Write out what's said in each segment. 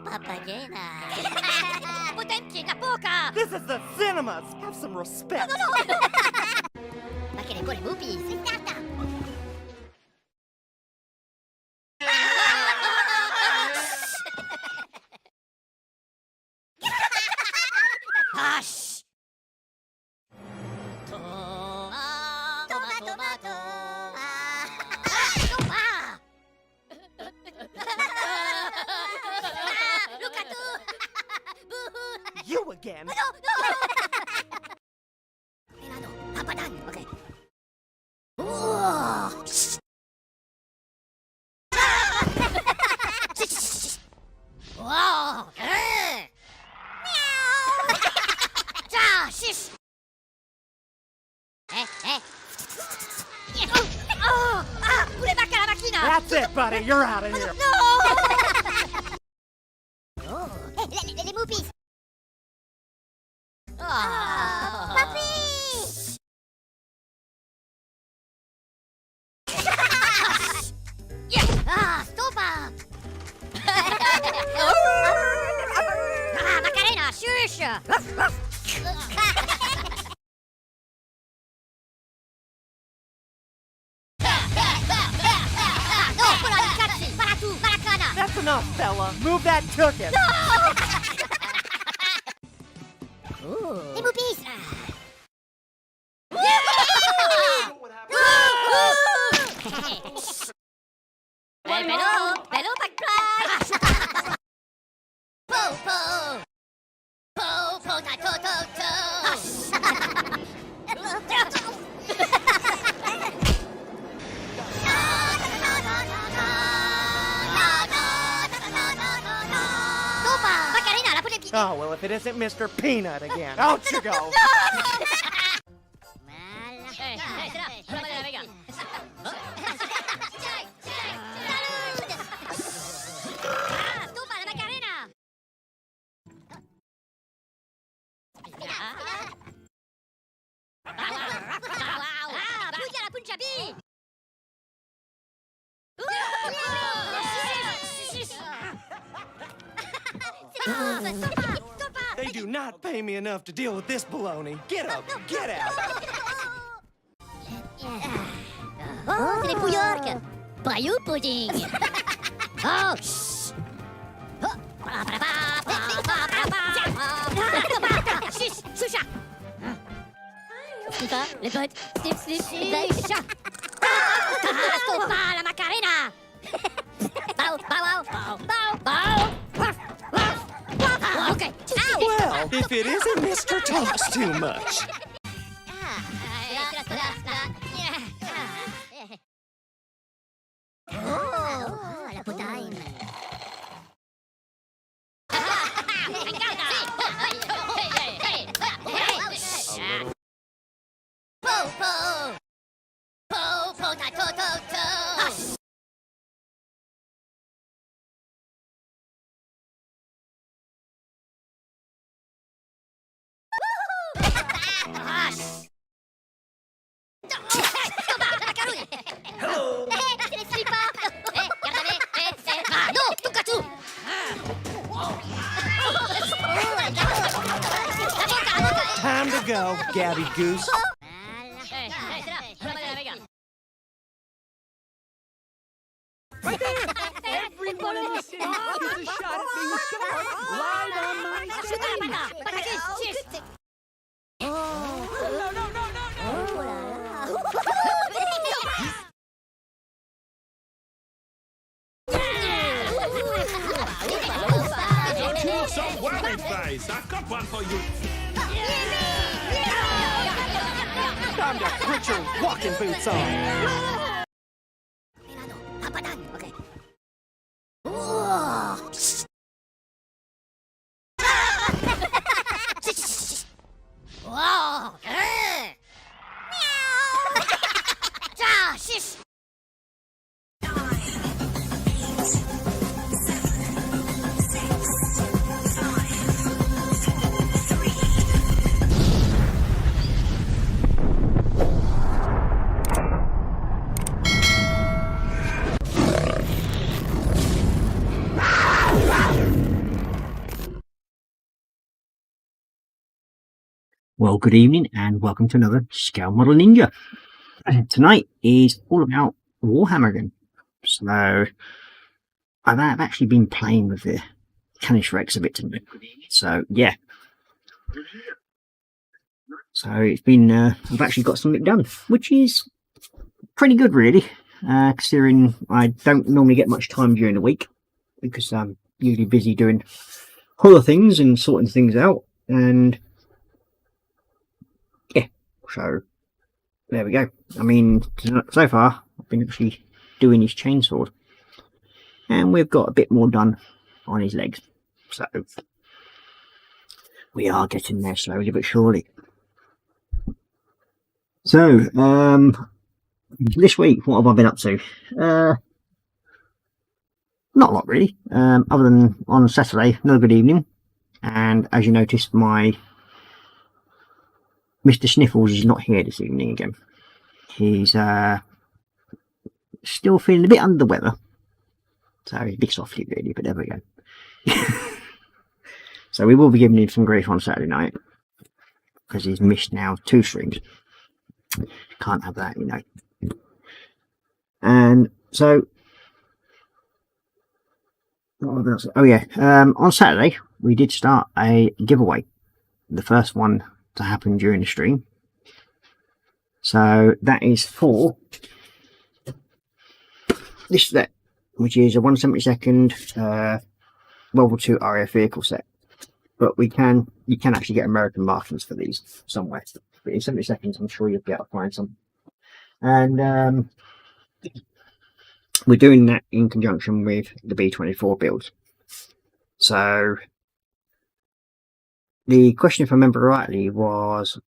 Papagena. Potemkin na poka. This is the cinemas! Have some respect! Ma che le cuore mupi, si tratta. Hush! Tomato. Look at you! You again! No! Milano, papadan, okay. Wow! Meow! Shish! Pure bacca la macchina! That's it, buddy! You're out of here! No! Les moupis! Papi! Stoppa! Macarena, shush! No, quello di cazzi! Para tu, paracana! That's enough, fella! Move that tuchus! Les moupis! Bello backflash! Oh, well, if it isn't Mr. Peanut again. Out you go! They do not pay me enough to deal with this baloney. Get up! Get out! Oh, c'est les pouillards! Bayou pudding! Oh, shh! Choucha! Stoppa, les potes! Slip, chat! Stoppa, la macarena! Bow! Okay. Well, if it isn't Mr. Talks Too Much. La potaine. Time to go, Gabby Goose. Right there! Everyone in the city gets a shot at being sharp live on my screen! No! Don't you look so worried, face? I've got one for you. Time to put your walking boots on. Okay. Wow! Meow! Shish! Well, good evening and welcome to another Scale Model Ninja. Tonight is all about Warhammer again. So, I've actually been playing with the Canis Rex a bit tonight. So, yeah. So, it's been, I've actually got something done, which is pretty good, really. Considering I don't normally get much time during the week, because I'm usually busy doing other things and sorting things out, and yeah, so there we go. I mean, so far I've been actually doing his chainsword, and we've got a bit more done on his legs, so we are getting there slowly but surely. So this week, what have I been up to? Not a lot really, other than on Saturday, another good evening, and as you noticed, my Mr. Sniffles is not here this evening again. He's still feeling a bit under the weather, so he's a bit softly really, but there we go. So we will be giving him some grief on Saturday night, because he's missed now 2 streams. Can't have that, you know. And so, oh yeah, on Saturday we did start a giveaway, the first one to happen during the stream. So that is for this set, which is a 1/72 World War II RAF vehicle set. But you can actually get American markings for these somewhere. But in 70 I'm sure you'll be able to find some. And we're doing that in conjunction with the B-24 builds. So the question, if I remember rightly, was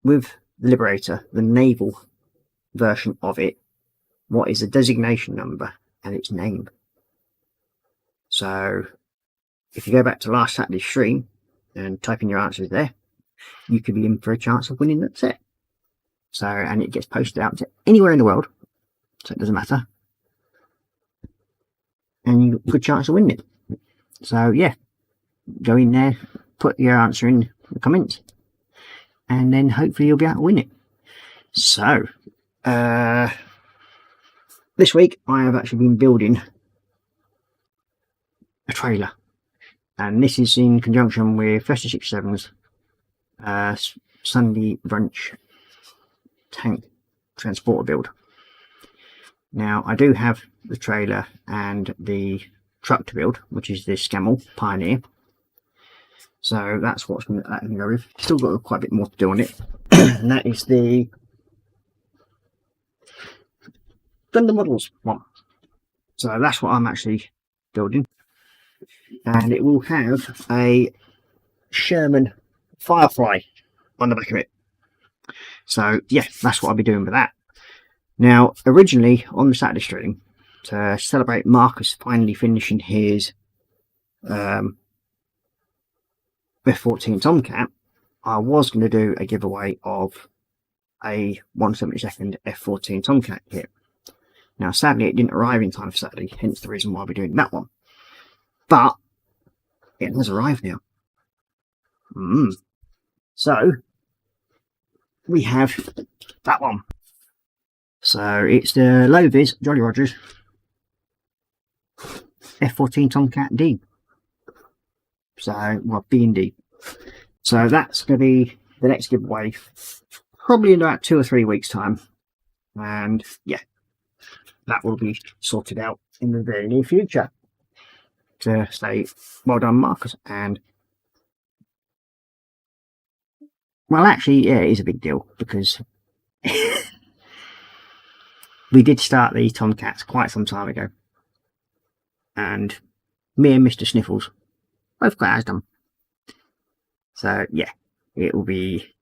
with the Liberator, the naval version of it, what is the designation number and its name? So if you go back to last Saturday's stream and type in your answers there, you could be in for a chance of winning that set. So, and it gets posted out to anywhere in the world, so it doesn't matter, and you've got a good chance of winning it. So yeah, go in there, put your answer in the comments, and then hopefully you'll be able to win it. So this week I have actually been building a trailer, and this is in conjunction with 3067's Sunday brunch tank transporter build. Now I do have the trailer and the truck to build, which is this Scammell Pioneer. So that's what's going to go with. Still got quite a bit more to do on it. And that is the Thunder Models one. So that's what I'm actually building. And it will have a Sherman Firefly on the back of it. So yeah, that's what I'll be doing with that. Now, originally on the Saturday stream, to celebrate Marcus finally finishing his F-14 Tomcat, I was going to do a giveaway of a 1/72 F-14 Tomcat kit. Now, sadly, it didn't arrive in time for Saturday, hence the reason why we're doing that one. But it has arrived now. So we have that one. So it's the low-vis Jolly Rogers F-14 Tomcat D. So, well, B and D. So that's going to be the next giveaway, probably in about 2 or 3 weeks' time. And yeah, that will be sorted out in the very near future. To say, well done, Marcus. And well, actually, yeah, it is a big deal, because we did start these Tomcats quite some time ago, and me and Mr. Sniffles both got ours done. So yeah, it will be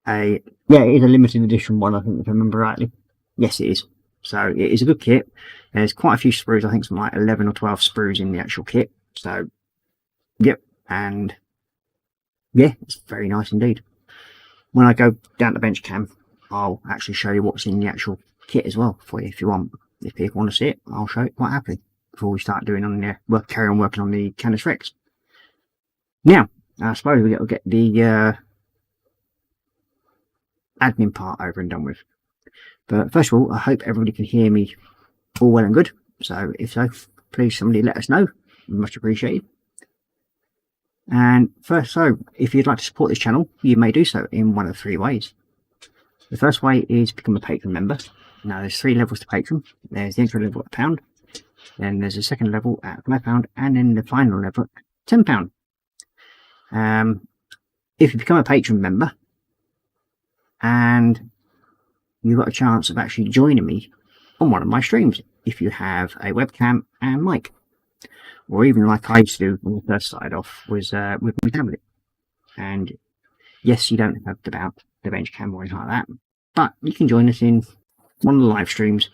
it is a limited edition one, I think, if I remember rightly. Yes, it is. So it is a good kit. There's quite a few sprues. I think some like 11 or 12 sprues in the actual kit. So yep, and yeah, it's very nice indeed. When I go down to bench cam, I'll actually show you what's in the actual kit as well for you if you want. If people want to see it, I'll show it quite happily before we start doing on the carry on working on the Canis Rex. Now, I suppose we've got to get the admin part over and done with. But first of all, I hope everybody can hear me all well and good. So if so, please somebody let us know. Much appreciated. And first, so if you'd like to support this channel, you may do so in one of 3 ways. The first way is become a patron member. Now there's 3 levels to patron. There's the intro level at £1, then there's a second level at £5, and then the final level at £10. If you become a patron member and you've got a chance of actually joining me on one of my streams, if you have a webcam and mic, or even like I used to do when I first started off, was with my tablet. And yes, you don't have the bench cam or anything like that, but you can join us in one of the live streams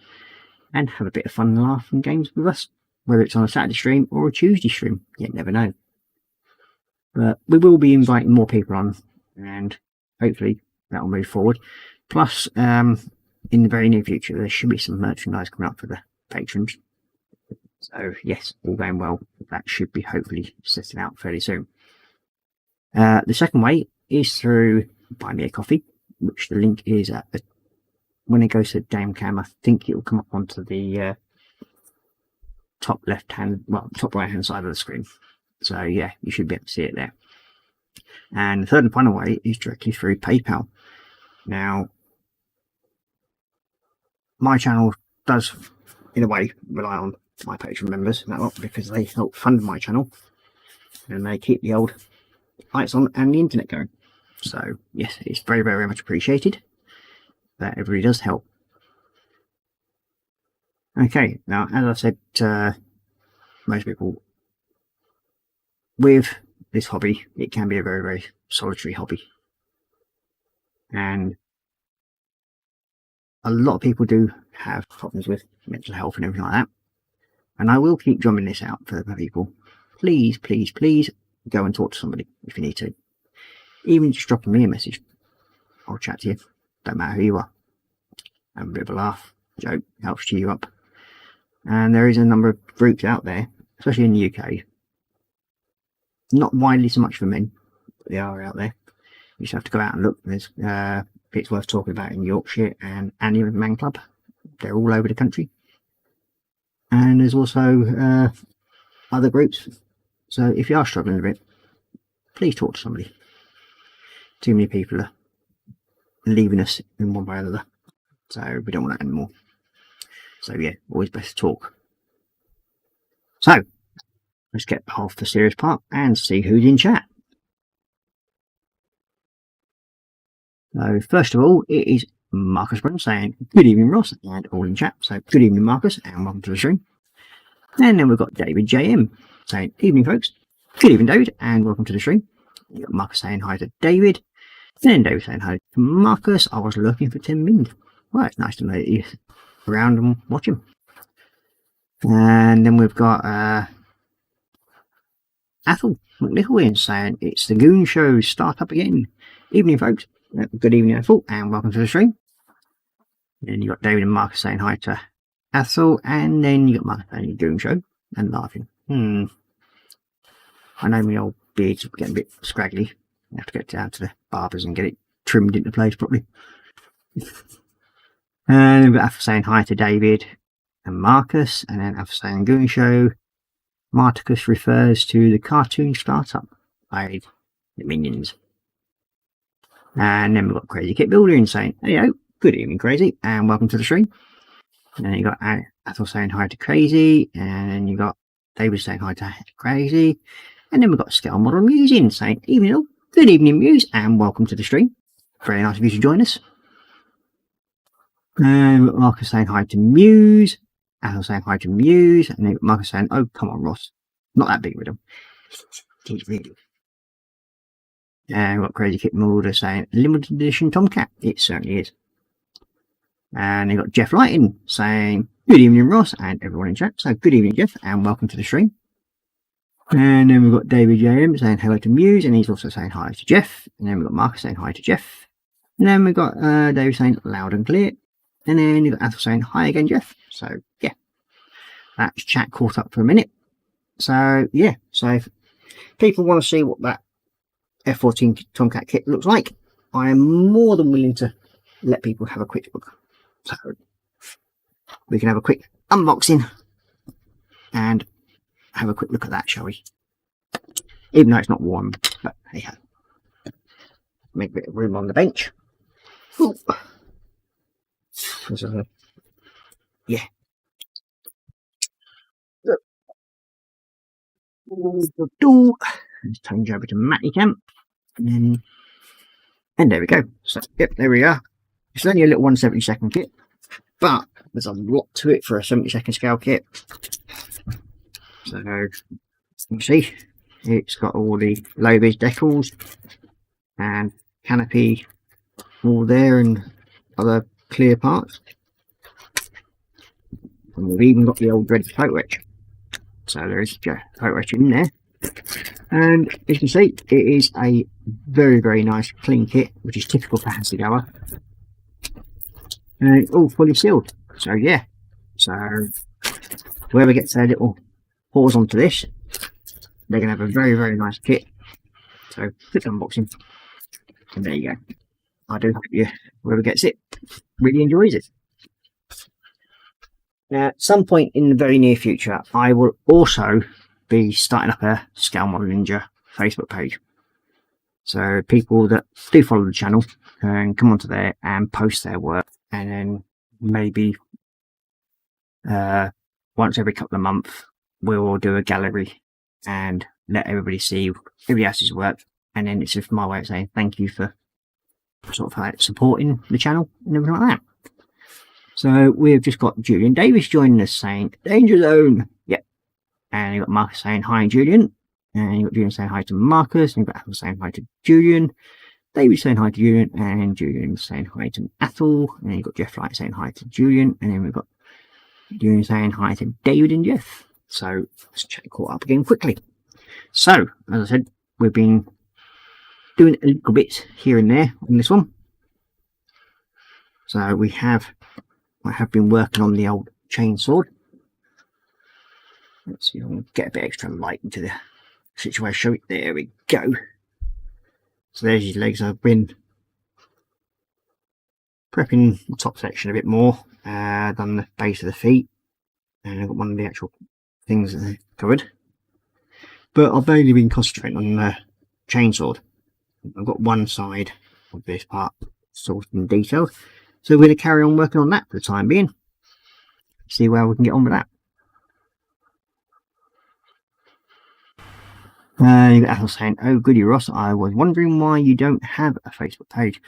and have a bit of fun and laugh and games with us, whether it's on a Saturday stream or a Tuesday stream. You never know. But we will be inviting more people on, and hopefully that will move forward. Plus, in the very near future, there should be some merchandise coming up for the patrons. So yes, all going well, that should be hopefully setting out fairly soon. The second way is through Buy Me a Coffee, which the link is at the, when it goes to the game cam, I think it will come up onto the top right hand side of the screen. So yeah, you should be able to see it there. And the third and final way is directly through PayPal. Now, my channel does, in a way, rely on my patron members, because they help fund my channel and they keep the old lights on and the internet going. So yes, it's very, very much appreciated that everybody does help. Okay, now as I said to most people, with this hobby, it can be a very, very solitary hobby, and a lot of people do have problems with mental health and everything like that. And I will keep drumming this out for the people. Please, please, please go and talk to somebody if you need to. Even just dropping me a message. I'll chat to you. Don't matter who you are. Have a bit of a laugh. Joke. Helps cheer you up. And there is a number of groups out there, especially in the UK. Not widely so much for men, but they are out there. You just have to go out and look. There's bits worth talking about in Yorkshire and Annie Man Club. They're all over the country. And there's also other groups. So if you are struggling a bit, please talk to somebody. Too many people are leaving us in one way or another. So we don't want that anymore. So yeah, always best to talk. So let's get off the serious part and see who's in chat. So first of all, it is Marcus Brown saying, good evening Ross, and all in chat. So good evening Marcus, and welcome to the stream. And then we've got David JM saying, evening folks. Good evening David, and welcome to the stream. You've got Marcus saying hi to David. Then David saying hi to Marcus. I was looking for Tim Mind. Well, it's nice to know that you're around and watching. And then we've got Athel McNichol saying, it's the Goon Show, start up again. Evening folks. Good evening Athel, and welcome to the stream. Then you got David and Marcus saying hi to Athel, and then you got Marcus saying Goon Show and laughing. I know my old beard's getting a bit scraggly. I have to get down to the barbers and get it trimmed into place properly. And we've got Athel saying hi to David and Marcus, and then Athel saying Goon Show. Marticus refers to the cartoon startup, i.e. the Minions. And then we've got Crazy Kit Builder saying, hello, good evening Crazy, and welcome to the stream. And then you got Athel saying hi to Crazy, and then you got David saying hi to Crazy, and then we've got Scale Model Muse saying, evening all, good evening Muse, and welcome to the stream. Very nice of you to join us. And we've got Marcus saying hi to Muse, Athel saying hi to Muse, and then Marcus saying, oh come on Ross, not that big with him. He's really. And we've got Crazy Kit Mulder saying, limited edition Tomcat. It certainly is. And you've got Jeff Lighting saying, good evening Ross, and everyone in chat. So good evening Jeff, and welcome to the stream. And then we've got David JM saying hello to Muse, and he's also saying hi to Jeff. And then we've got Marcus saying hi to Jeff. And then we've got David saying loud and clear. And then you've got Athel saying hi again Jeff. So yeah, that's chat caught up for a minute. So yeah, so if people want to see what that F14 Tomcat kit looks like, I am more than willing to let people have a quick look. So we can have a quick unboxing and have a quick look at that, shall we? Even though it's not warm, but hey ho. Make a bit of room on the bench. Ooh. So, yeah. Let's change over to Matty Camp. And there we go. So, yep, there we are. It's only a little 1/72 kit, but there's a lot to it for a 70-second scale kit. So, you can see, it's got all the low-vis decals and canopy all there and other clear parts. And we've even got the old dreaded coat wretch. So there is a coat wretch in there. And as you can see, it is a very nice clean kit, which is typical for Hasegawa. And it's all fully sealed. So yeah. So whoever gets their little paws onto this, they're going to have a very nice kit. So quick unboxing. And there you go. I do hope whoever gets it really enjoys it. Now, at some point in the very near future, I will also be starting up a Scale Model Ninja Facebook page. So people that do follow the channel can come onto there and post their work, and then maybe once every couple of months we'll do a gallery and let everybody see everybody else's work, and then it's just my way of saying thank you for sort of like supporting the channel and everything like that. So we've just got Julian Davis joining us saying Danger Zone. Yep. And you've got Marcus saying hi, Julian. And you've got Julian saying hi to Marcus. And you've got Athel saying hi to Julian. David saying hi to Julian. And Julian saying hi to Athel. And then you've got Jeff Light saying hi to Julian. And then we've got Julian saying hi to David and Jeff. So let's check caught up again quickly. So, as I said, we've been doing a little bit here and there on this one. So I have been working on the old chainsword. Let's see, I'll get a bit extra light into the situation. There we go. So there's his legs. I've been prepping the top section a bit more, done the base of the feet, and I've got one of the actual things that they covered. But I've only been concentrating on the chainsword. I've got one side of this part sorted and detailed. So we're going to carry on working on that for the time being. See where we can get on with that. You've got Athel saying, oh goody Ross, I was wondering why you don't have a Facebook page.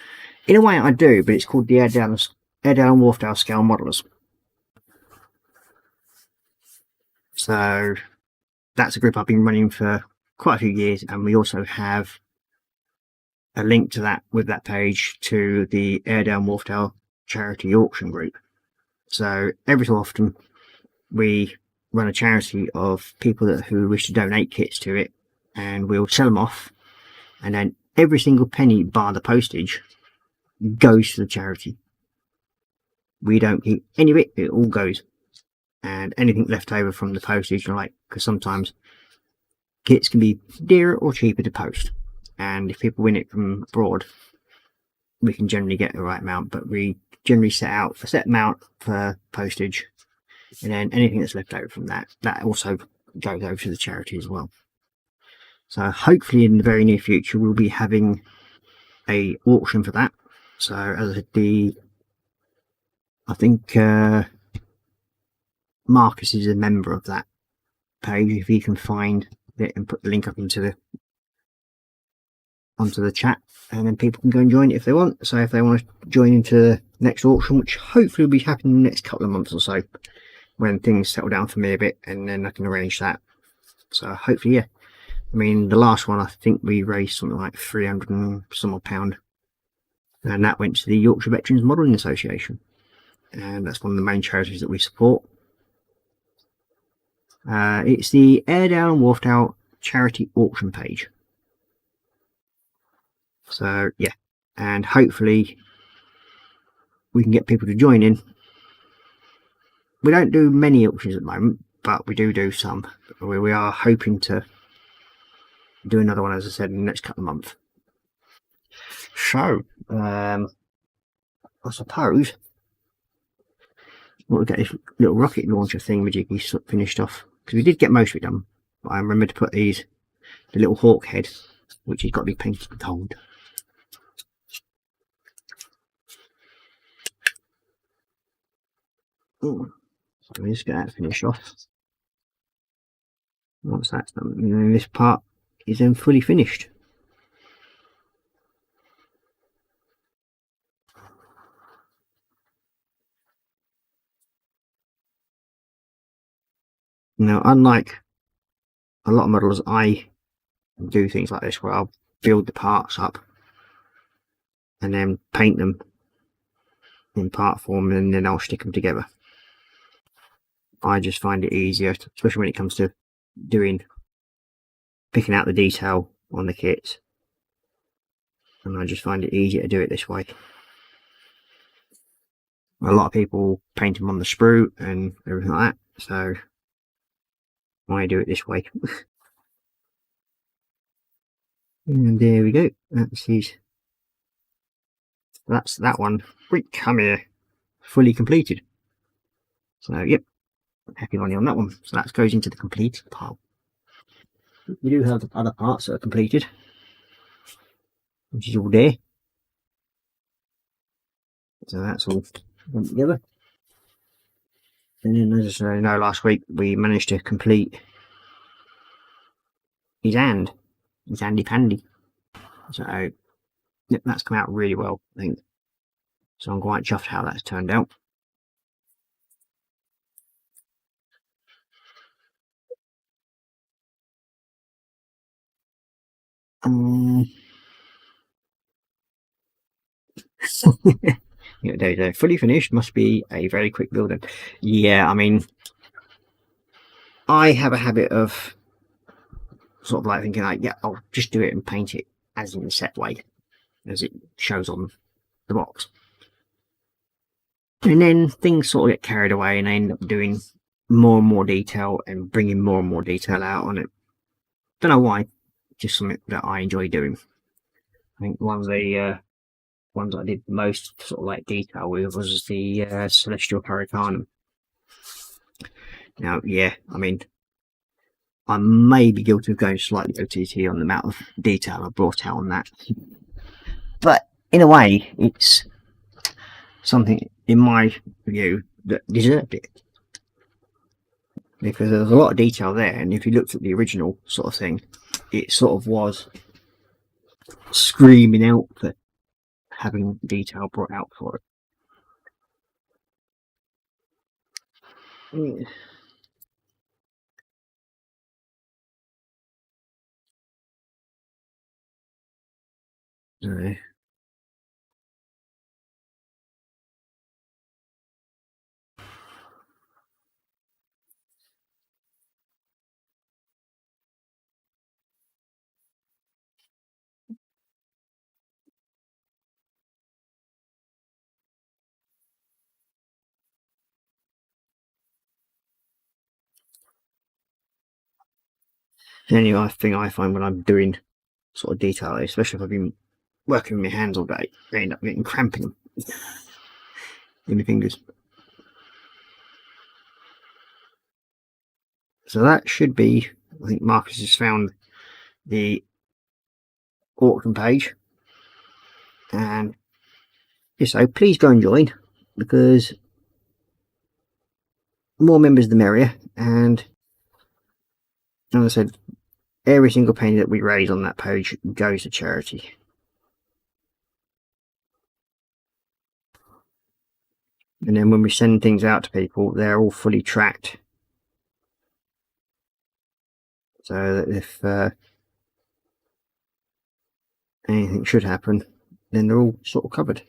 In a way I do, but it's called the Airedale and Wharfdale Scale Modelers. So that's a group I've been running for quite a few years, and we also have a link to that with that page to the Airedale and Wharfdale charity auction group. So every so often we run a charity of people who wish to donate kits to it, and we'll sell them off, and then every single penny bar the postage goes to the charity. We don't keep any of it, it all goes. And anything left over from the postage, like, because sometimes kits can be dearer or cheaper to post, and if people win it from abroad we can generally get the right amount, but we generally set out a set amount for postage, and then anything that's left over from that also goes over to the charity as well. So hopefully in the very near future we'll be having a auction for that. So as I said, I think Marcus is a member of that page. If he can find it and put the link up onto the chat, and then people can go and join it if they want. So if they want to join into the next auction, which hopefully will be happening in the next couple of months or so, when things settle down for me a bit, and then I can arrange that. So hopefully, yeah. I mean, the last one I think we raised something like 300 and some odd £, and that went to the Yorkshire Veterans Modelling Association, and that's one of the main charities that we support. It's the Airedale and Wharfdale charity auction page. So yeah, and hopefully we can get people to join in. We don't do many auctions at the moment, but we do some. We are hoping to do another one, as I said, in the next couple of months. So, I suppose we'll get this little rocket launcher thing majiggy finished off, because we did get most of it done. But I remember to put the little hawk head, which has got to be painted gold. So let's get that finished off. Once that's done, and then this part is then fully finished. Now, unlike a lot of models, I do things like this where I'll build the parts up and then paint them in part form, and then I'll stick them together. I just find it easier, especially when it comes to picking out the detail on the kits, and I just find it easier to do it this way. A lot of people paint them on the sprue and everything like that, so I do it this way. And there we go. That's that one. Come here, fully completed. So yep, happy money on that one. So that goes into the completed pile. We do have other parts that are completed, which is all there. So that's all put together. And then, as I know, last week we managed to complete his handy pandy. So yep, that's come out really well, I think. So I'm quite chuffed how that's turned out. Yeah, there you go. Fully finished must be a very quick building. Yeah, I mean, I have a habit of sort of like thinking like, yeah, I'll just do it and paint it as in the set way, as it shows on the box. And then things sort of get carried away and I end up doing more and more detail and bringing more and more detail out on it. Don't know why, just something that I enjoy doing. I think one of the ones I did most sort of like detail with was the Celestial Hurricanum. Now, yeah, I mean, I may be guilty of going slightly OTT on the amount of detail I brought out on that, but in a way, it's something, in my view, that deserved it, because there was a lot of detail there, and if you looked at the original sort of thing, it sort of was screaming out for having detail brought out for it. Yeah. The only thing I find when I'm doing sort of detail, especially if I've been working with my hands all day, I end up getting cramping in my fingers. So that should be, I think Marcus has found the auction page, and yeah, so please go and join, because more members the merrier, and as I said, every single penny that we raise on that page goes to charity. And then when we send things out to people, they're all fully tracked, so that if anything should happen, then they're all sort of covered.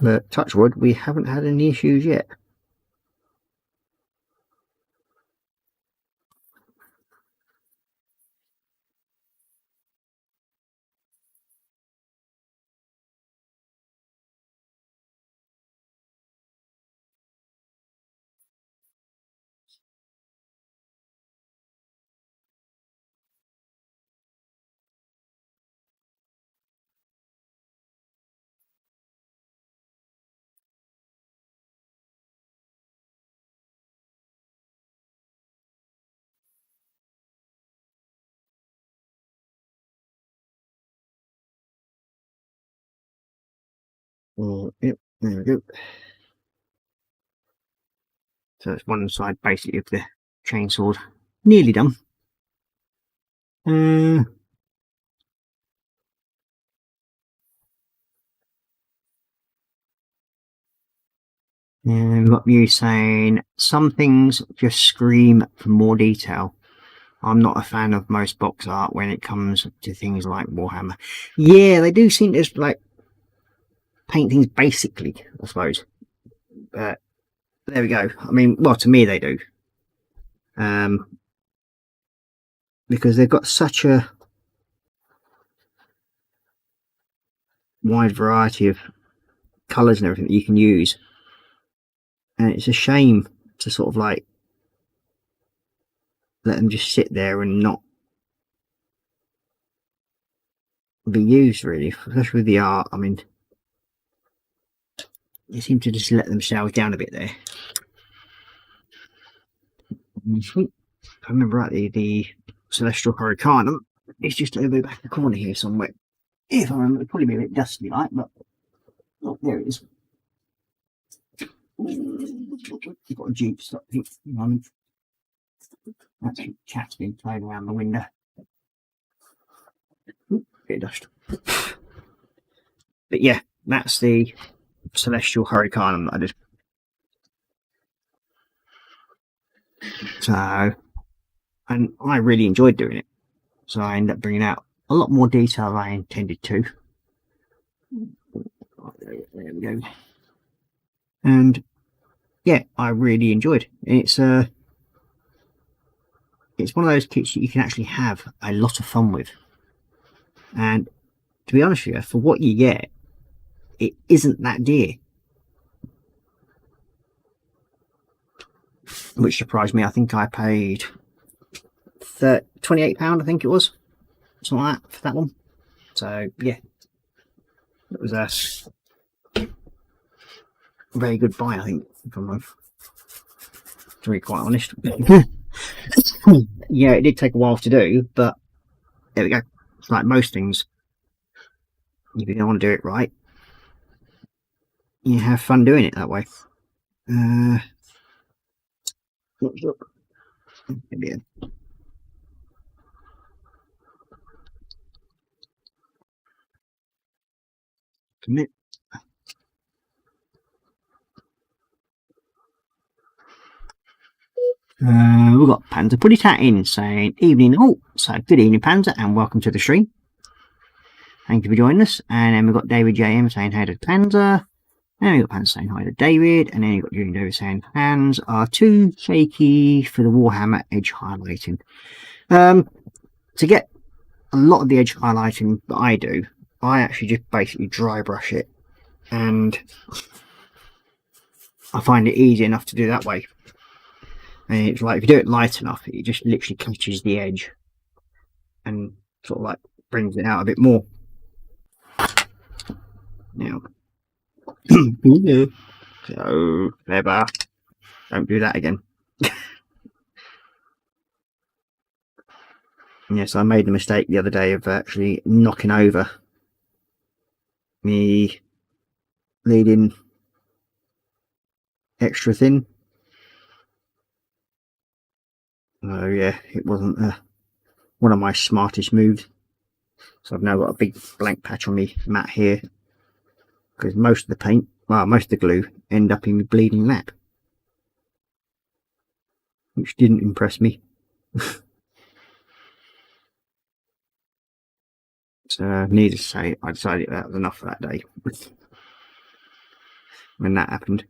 But touch wood, we haven't had any issues yet. Oh, yep, there we go. So it's one side basically of the chainsaw nearly done. And we've got you saying some things just scream for more detail. I'm not a fan of most box art when it comes to things like Warhammer. Yeah, they do seem to just like paint things basically, I suppose. But there we go. I mean, well, to me they do. Because they've got such a wide variety of colours and everything that you can use. And it's a shame to sort of like let them just sit there and not be used, really, especially with the art. I mean, they seem to just let themselves down a bit there. If I remember rightly, the Celestial Hurricanum is just over the back of the corner here somewhere. If I remember, it'll probably be a bit dusty like, but oh, there it is. You've got a Jeep stop at the moment. That's a cat's been playing around the window. Ooh, bit of dust. But yeah, that's the Celestial Hurricanum that I did. So, and I really enjoyed doing it. So I ended up bringing out a lot more detail than I intended to. There we go. And yeah, I really enjoyed it. It's one of those kits that you can actually have a lot of fun with. And to be honest with you, for what you get, it isn't that dear. Which surprised me. I think I paid £28, I think it was. Something like that for that one. So yeah, it was a very good buy, I think, if I'm to be quite honest. Yeah, it did take a while to do, but there we go. It's like most things. If you don't want to do it right, you have fun doing it that way. What's up? Maybe a commit. We've got Panzer Putty Tat in saying evening all. So good evening, Panzer, and welcome to the stream. Thank you for joining us. And then we've got David JM saying hi to Panzer. And we've got Panzer saying hi to David. And then you've got Julian David saying hands are too shaky for the Warhammer edge highlighting. To get a lot of the edge highlighting that I do, I actually just basically dry brush it. And I find it easy enough to do that way. And it's like, if you do it light enough, it just literally catches the edge and sort of like brings it out a bit more. Now, so clever. Don't do that again. Yes, I made the mistake the other day of actually knocking over me leading extra thin. Oh yeah, it wasn't one of my smartest moves. So I've now got a big blank patch on me mat here, because most of the paint, well, most of the glue end up in my bleeding lap, which didn't impress me. So needless to say, I decided that was enough for that day when that happened.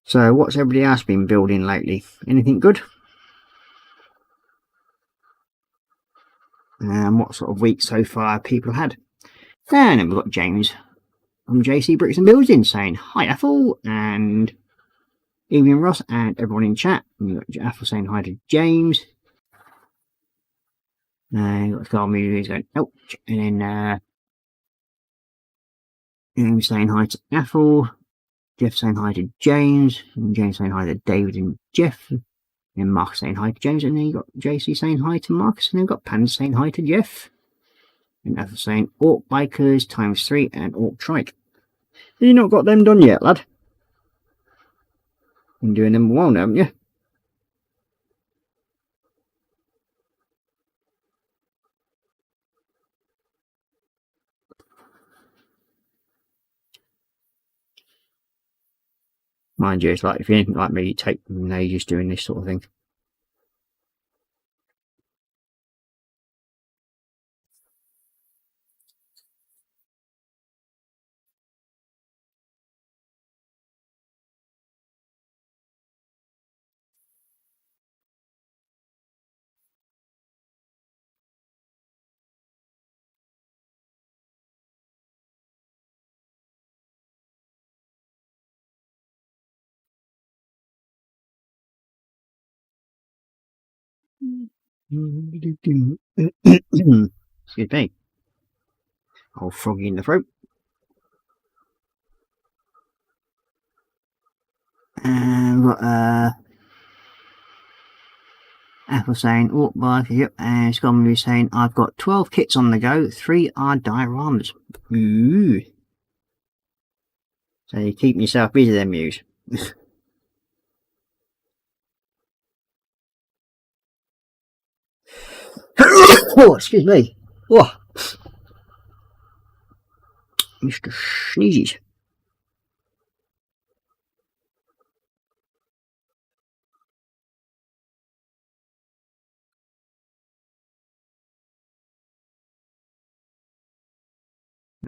So what's everybody else been building lately? Anything good? and what sort of week so far people have had. And then we've got James from JC Bricks and Buildings saying hi Ethel, and Evening Ross and everyone in chat. And we've got Ethel saying hi to James. And you've got Scar Music going ouch, and then James saying hi to Ethel, Jeff saying hi to James, and James saying hi to David and Jeff, and Mark saying hi to James, and then you've got JC saying hi to Marcus, and then you've got Panda saying hi to Jeff, and Ethel saying Orc Bikers ×3 and Orc Trike. Have you not got them done yet, lad? Been doing them well now, haven't you? Mind you, it's like if you're anything like me, you take ages doing this sort of thing. Excuse me. Old froggy in the throat. And we've got Apple saying Orc Bike, yep, and Scott saying I've got 12 kits on the go, 3 are dioramas. Ooh. So you're keeping yourself busy then, Muse. Oh, excuse me. Oh. Mr. Sneezes.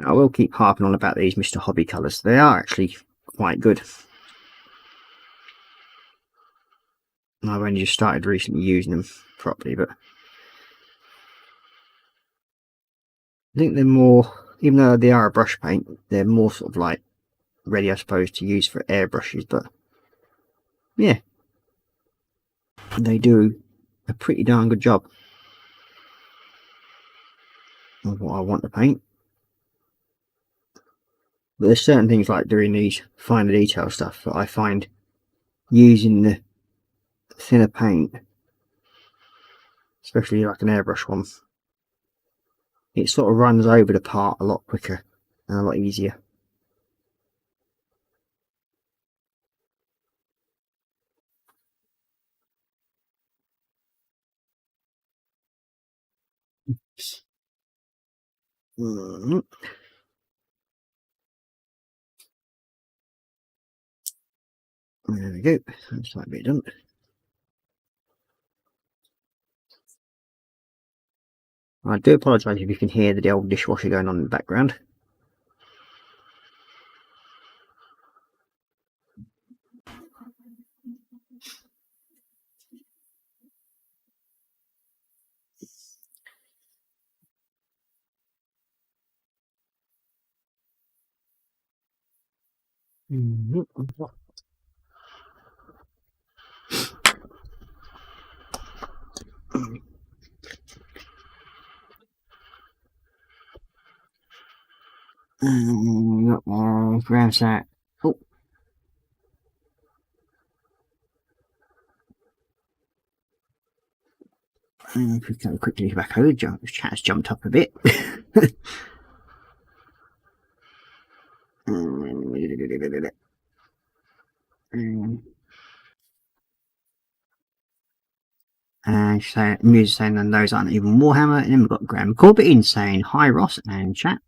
I will keep harping on about these Mr. Hobby colours. They are actually quite good. I've only just started recently using them properly, but I think they're more, even though they are a brush paint, they're more sort of like ready, I suppose, to use for airbrushes. But yeah, they do a pretty darn good job of what I want to paint. But there's certain things like doing these finer detail stuff that I find using the thinner paint, especially like an airbrush one, it sort of runs over the part a lot quicker and a lot easier. There we go, that's that bit done. I do apologise if you can hear the old dishwasher going on in the background. Grabs that. Oh. And if we go quickly back over, the chat has jumped up a bit. And so, music saying, and those aren't even Warhammer. And then we've got Graham Corbett in saying hi Ross and chat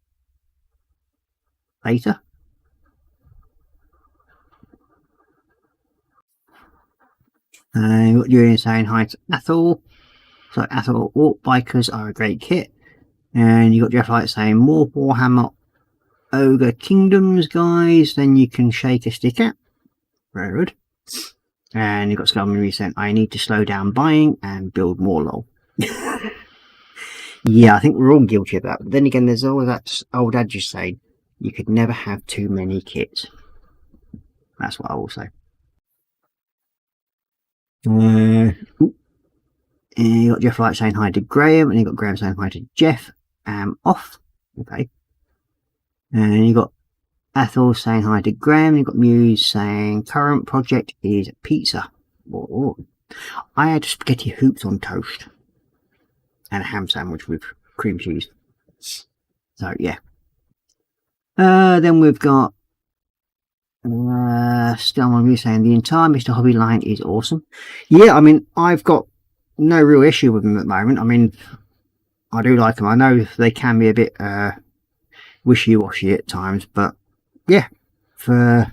later. And what you're in saying hi to Athel. So Athel, Orc Bikers are a great kit. And you got Jeff Light saying more Warhammer Ogre Kingdoms, guys, then you can shake a stick at. Very good. And you've got Skull Marie saying I need to slow down buying and build more lol. Yeah, I think we're all guilty of that. But then again, there's always that old adage saying, you could never have too many kits. That's what I will say. You got Jeff Light saying hi to Graham, and you got Graham saying hi to Jeff. Off. Okay. And you got Ethel saying hi to Graham. You got Muse saying current project is pizza. Oh. I had spaghetti hoops on toast and a ham sandwich with cream cheese. So yeah. Then we've got still on you saying the entire Mr. Hobby line is awesome. Yeah, I mean, I've got no real issue with them at the moment. I mean, I do like them. I know they can be a bit wishy-washy at times, but yeah, for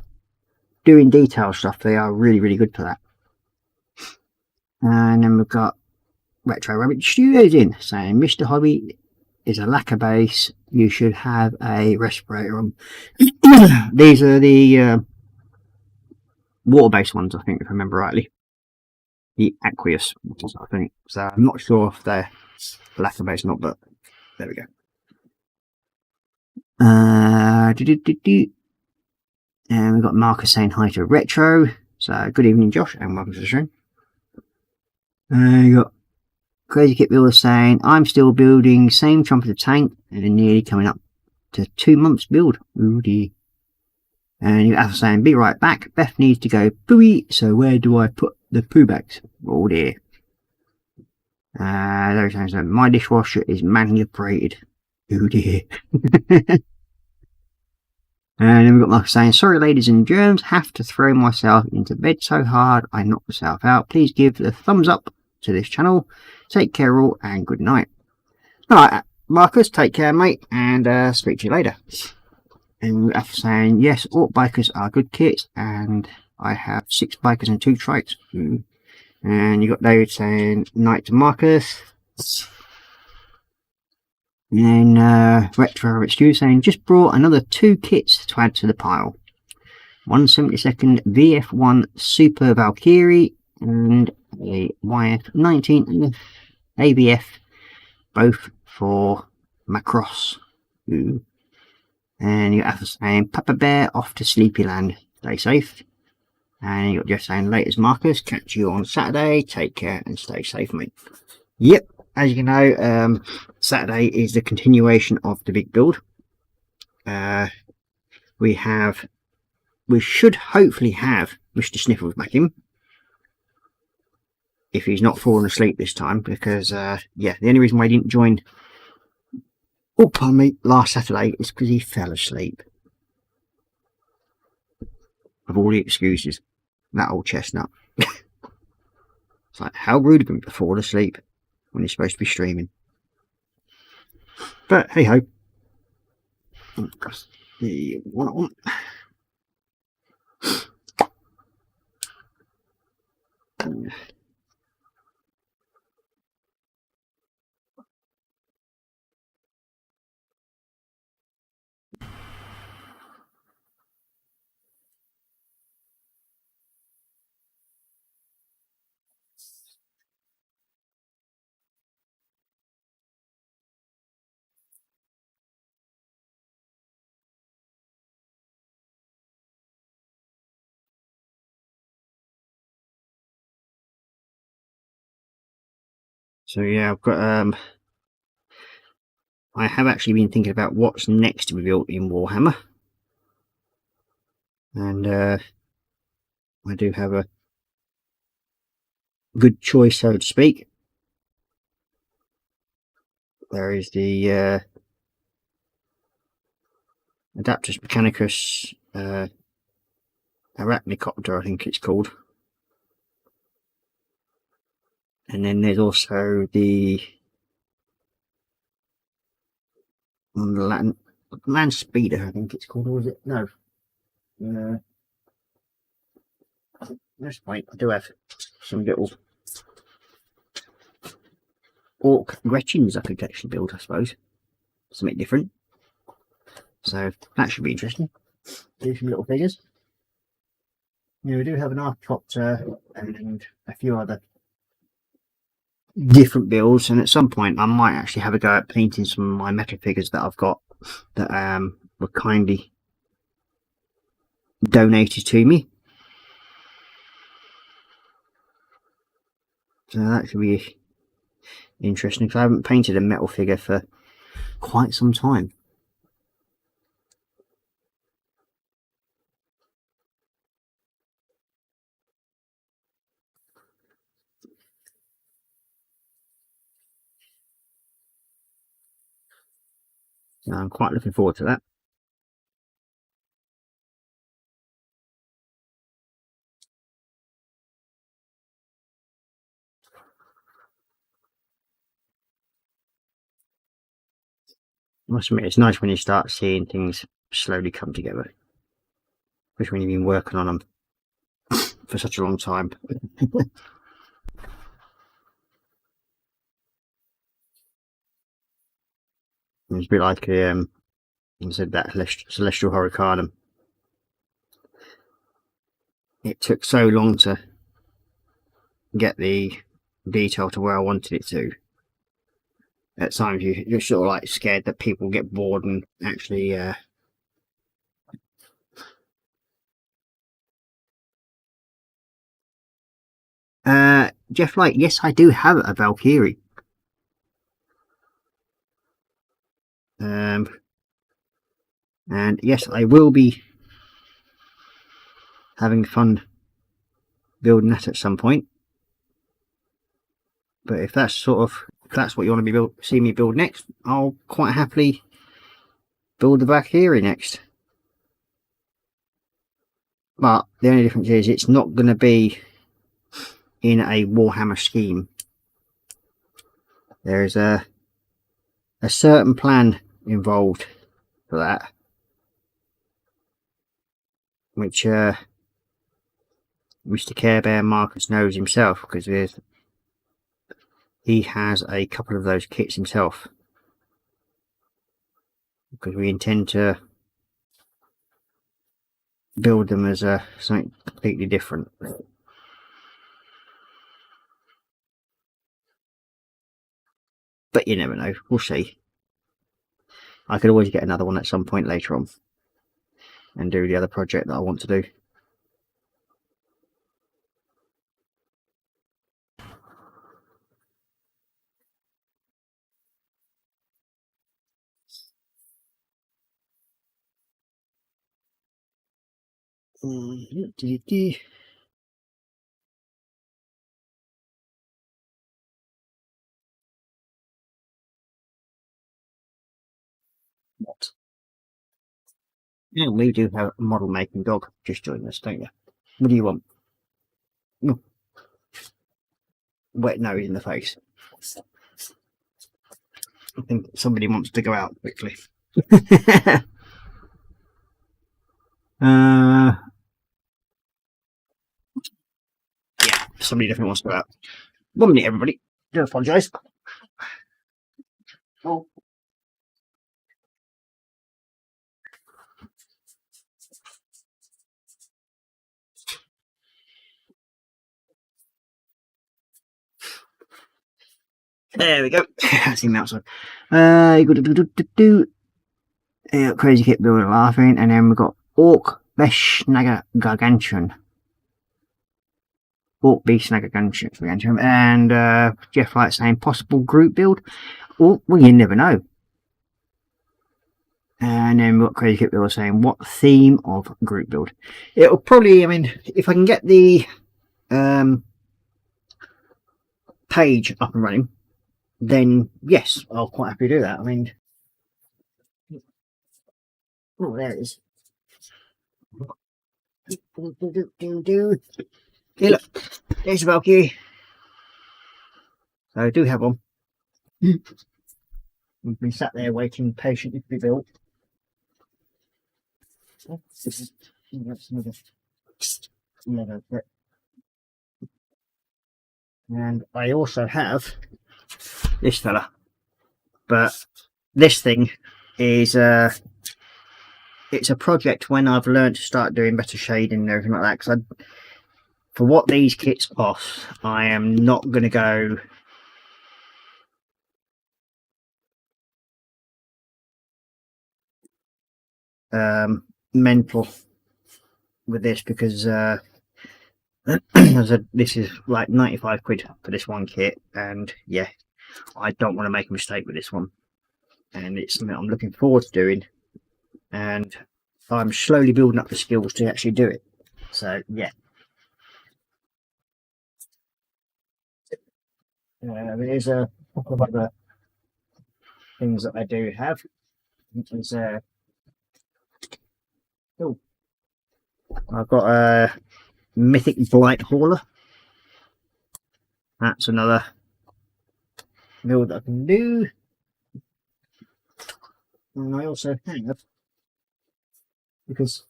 doing detail stuff, they are really, really good for that. And then we've got Retro Rabbit Studios in saying, Mr. Hobby is a lacquer base. You should have a respirator on. These are the water-based ones, I think, if I remember rightly. The Aqueous, I think. So I'm not sure if they're lacquer based or not, but there we go. And we've got Marcus saying hi to Retro. So good evening, Josh, and welcome to the stream. You got Crazy Kit Builder saying, I'm still building same trumpeter tank and nearly coming up to 2 months build. Ooh dear. And you have saying, be right back. Beth needs to go pooey, so where do I put the poo bags? Oh dear. They're saying, so my dishwasher is manually operated. Oh dear. And then we've got Mark saying, sorry ladies and germs, have to throw myself into bed so hard I knocked myself out. Please give the thumbs up to this channel. Take care all and good night. Alright, Marcus, take care mate, and speak to you later. And after saying, yes, all bikers are good kits, and I have 6 bikers and 2 trikes. And you got David saying, night to Marcus. And then Retro Rich Stu saying, just brought another 2 kits to add to the pile. 172nd VF1 Super Valkyrie and a YF19 ABF, both for Macross. And you have saying, Papa Bear off to Sleepyland, stay safe. And you got Jeff saying, latest Marcus, catch you on Saturday, take care and stay safe mate. Yep, as you know, Saturday is the continuation of the big build. We should hopefully have Mr. Sniffles back in, if he's not fallen asleep this time, because yeah, the only reason why he didn't join last Saturday is because he fell asleep. Of all the excuses, that old chestnut. It's like, how rude of him to fall asleep when he's supposed to be streaming. But hey ho. The one. So yeah, I've got I have actually been thinking about what's next to be built in Warhammer, and I do have a good choice, so to speak. There is the Adaptus Mechanicus Arachnicopter, I think it's called. And then there's also the Land Speeder, I think it's called, or was it? No. Let's wait, I do have some little Orc Gretchens I could actually build, I suppose. Something different. So that should be interesting. Do some little figures. Yeah, we do have an Archcopter and a few other different builds, and at some point I might actually have a go at painting some of my metal figures that I've got that were kindly donated to me. So that should be interesting, because I haven't painted a metal figure for quite some time. So I'm quite looking forward to that. I must admit, it's nice when you start seeing things slowly come together, especially when you've been working on them for such a long time. It's a bit like I said, that Celestial Hurricanum. It took so long to get the detail to where I wanted it to. At times you're sort of like scared that people get bored and actually Jeff Light, yes, I do have a Valkyrie. And yes, I will be having fun building that at some point. But if that's what you want to see me build next, I'll quite happily build the Valkyrie next. But the only difference is it's not going to be in a Warhammer scheme. There is a certain plan involved for that, which Mr. Care Bear Marcus knows himself, because he has a couple of those kits himself, because we intend to build them as something completely different. But you never know, we'll see. I could always get another one at some point later on and do the other project that I want to do. What? Yeah, we do have a model making dog just joined us, don't you? What do you want? No. Wet nose in the face. I think somebody wants to go out quickly. Yeah, somebody definitely wants to go out. 1 minute, everybody. Do apologise. Oh. There we go. That's him outside. Crazy Kit Builder laughing, and then we've got Orc Beshnagger Gargantuan. Orc Beast Gargantuan. And Jeff Light saying possible group build. Oh, well, you never know. And then we've got Crazy Kit Builder saying what theme of group build. It'll probably, I mean, if I can get the page up and running, then yes, I'll quite happily do that. I mean, oh, there it is. Here, look, there's a Valkyrie. So I do have one. We've been sat there waiting patiently to be built. And I also have this fella, but this thing is it's a project when I've learned to start doing better shading and everything like that, because for what these kits cost, I am not going to go mental with this because as I said, this is like 95 quid for this one kit, and yeah, I don't want to make a mistake with this one, and it's something I'm looking forward to doing, and I'm slowly building up the skills to actually do it. So yeah, there's a couple of other things that I do have. There's oh, I've got a Mythic Blight Hauler. That's another build that I can do. And I also have, because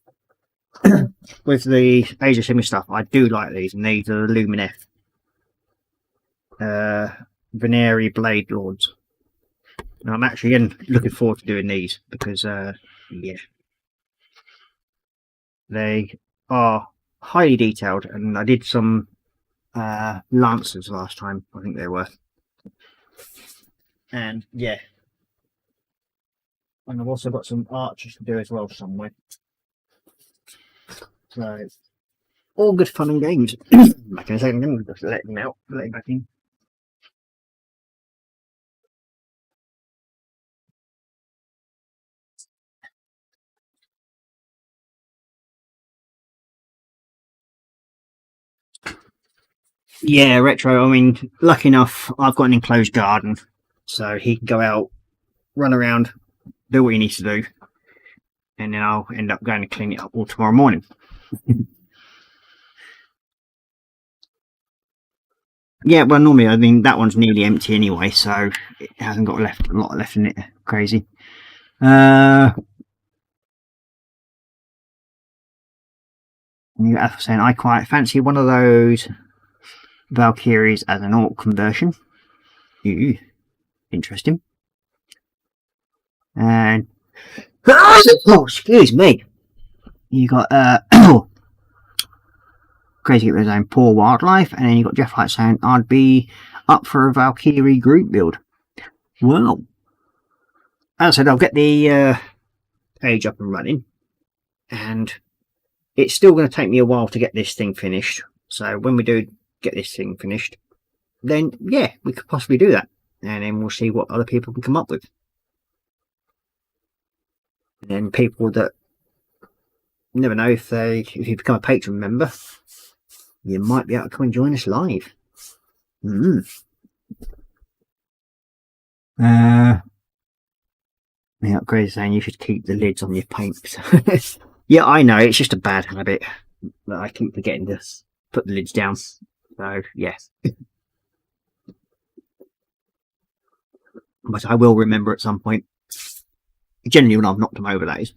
with the Age of Sigmar stuff, I do like these, and these are the Lumineth Veneri Blade Lords. And I'm actually again looking forward to doing these because yeah, they are highly detailed, and I did some Lancers last time, I think they were, and yeah, and I've also got some archers to do as well somewhere. So all good fun and games. Back in a second, I'm just let him out, let him back in. Yeah, Retro, I mean, lucky enough, I've got an enclosed garden, so he can go out, run around, do what he needs to do, and then I'll end up going to clean it up all tomorrow morning. Yeah, well, normally, I mean, that one's nearly empty anyway, so it hasn't got a lot left in it. Crazy. As saying, I quite fancy one of those Valkyries as an orc conversion. Ooh, interesting. And oh, excuse me. You got Crazy with his own Poor Wildlife, and then you got Jeff Light saying I'd be up for a Valkyrie group build. Well, as I said, I'll get the page up and running, and it's still going to take me a while to get this thing finished. So when we do get this thing finished, then yeah, we could possibly do that, and then we'll see what other people can come up with. And then people that you never know, if you become a patron member, you might be able to come and join us live. Yeah, Crazy saying you should keep the lids on your paints. Yeah, I know, it's just a bad habit that I keep forgetting to put the lids down. So, yes. But I will remember at some point. Generally when I've knocked them over, that is.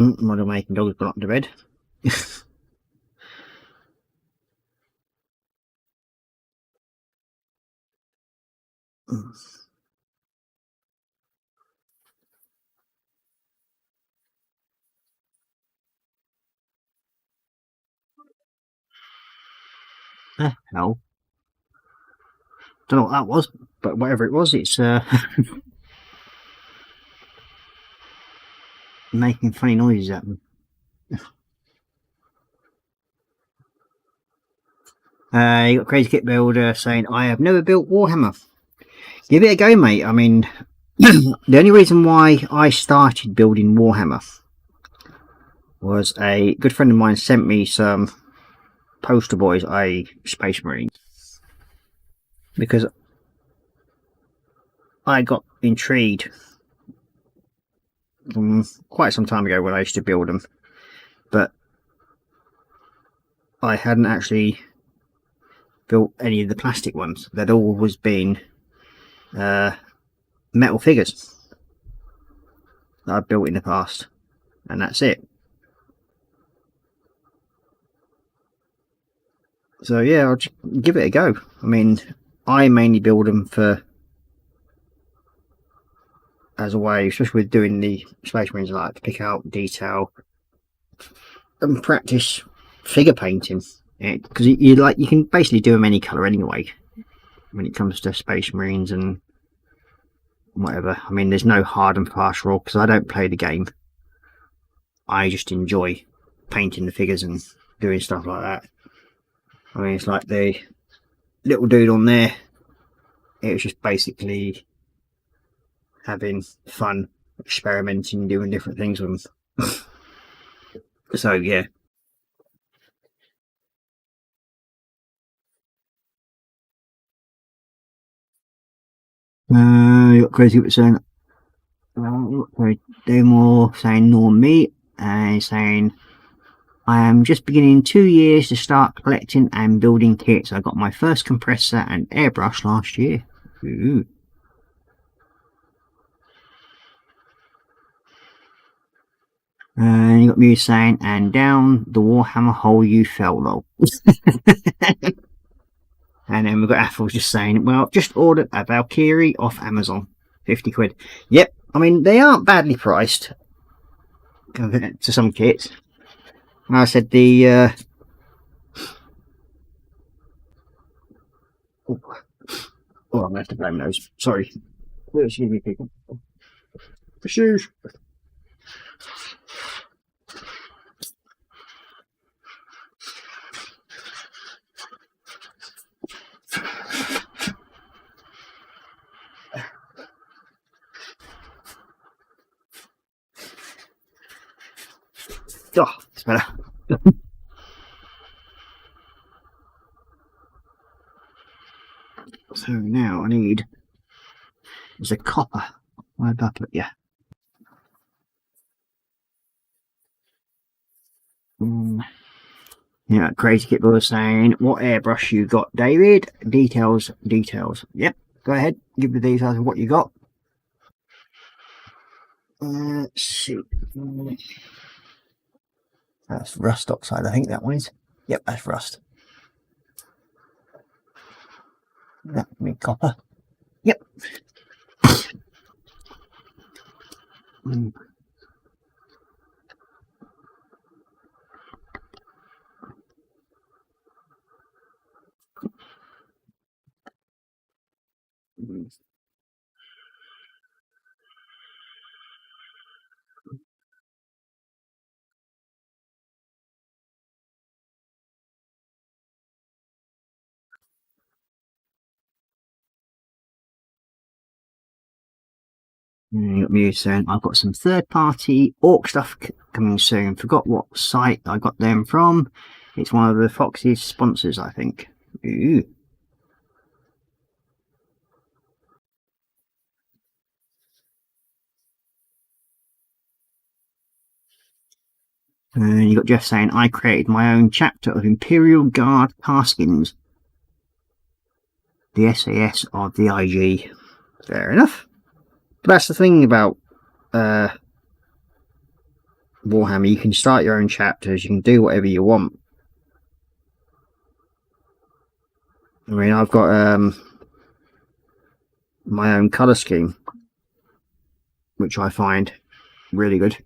Model making dogs got up to bed. Hell. Don't know what that was, but whatever it was, it's making funny noises at them. You got Crazy Kit Builder saying, I have never built Warhammer. Give it a go, mate. I mean, the only reason why I started building Warhammer was a good friend of mine sent me some poster boys, Space Marines, because I got intrigued from quite some time ago when I used to build them, but I hadn't actually built any of the plastic ones. They'd always been metal figures that I've built in the past, and that's it. So yeah, I'll just give it a go. I mean, I mainly build them for as a way, especially with doing the Space Marines, I like to pick out detail and practice figure painting, because you can basically do them any colour anyway when it comes to Space Marines and whatever. I mean, there's no hard and fast rule because I don't play the game. I just enjoy painting the figures and doing stuff like that. I mean, it's like the little dude on there, it was just basically having fun, experimenting, doing different things with them. So yeah. You got Crazy Whip saying, do more saying nor me, and saying, I am just beginning 2 years to start collecting and building kits. I got my first compressor and airbrush last year. Ooh. And you got me saying, and down the Warhammer hole you fell though. And then we've got Athel just saying, well, just ordered a Valkyrie off Amazon. 50 quid. Yep, I mean, they aren't badly priced to some kits. I said the oh, I'm gonna have to blame those. Sorry. Excuse me, people. The shoes. Oh, it's better. So now I need is a copper. Where did I put? Yeah. Yeah, Crazy Kit was saying, what airbrush you got, David? Details. Yep, go ahead, give the details of what you got. Let's see. That's rust oxide, I think that one is. Yep, that's rust. That would be copper. Yep. You got me saying, I've got some third-party orc stuff coming soon. Forgot what site I got them from. It's one of the Fox's sponsors, I think. Ooh. And you got Jeff saying, I created my own chapter of Imperial Guard Carskins. The SAS of the IG. Fair enough. But that's the thing about Warhammer. You can start your own chapters. You can do whatever you want. I mean, I've got my own colour scheme, which I find really good.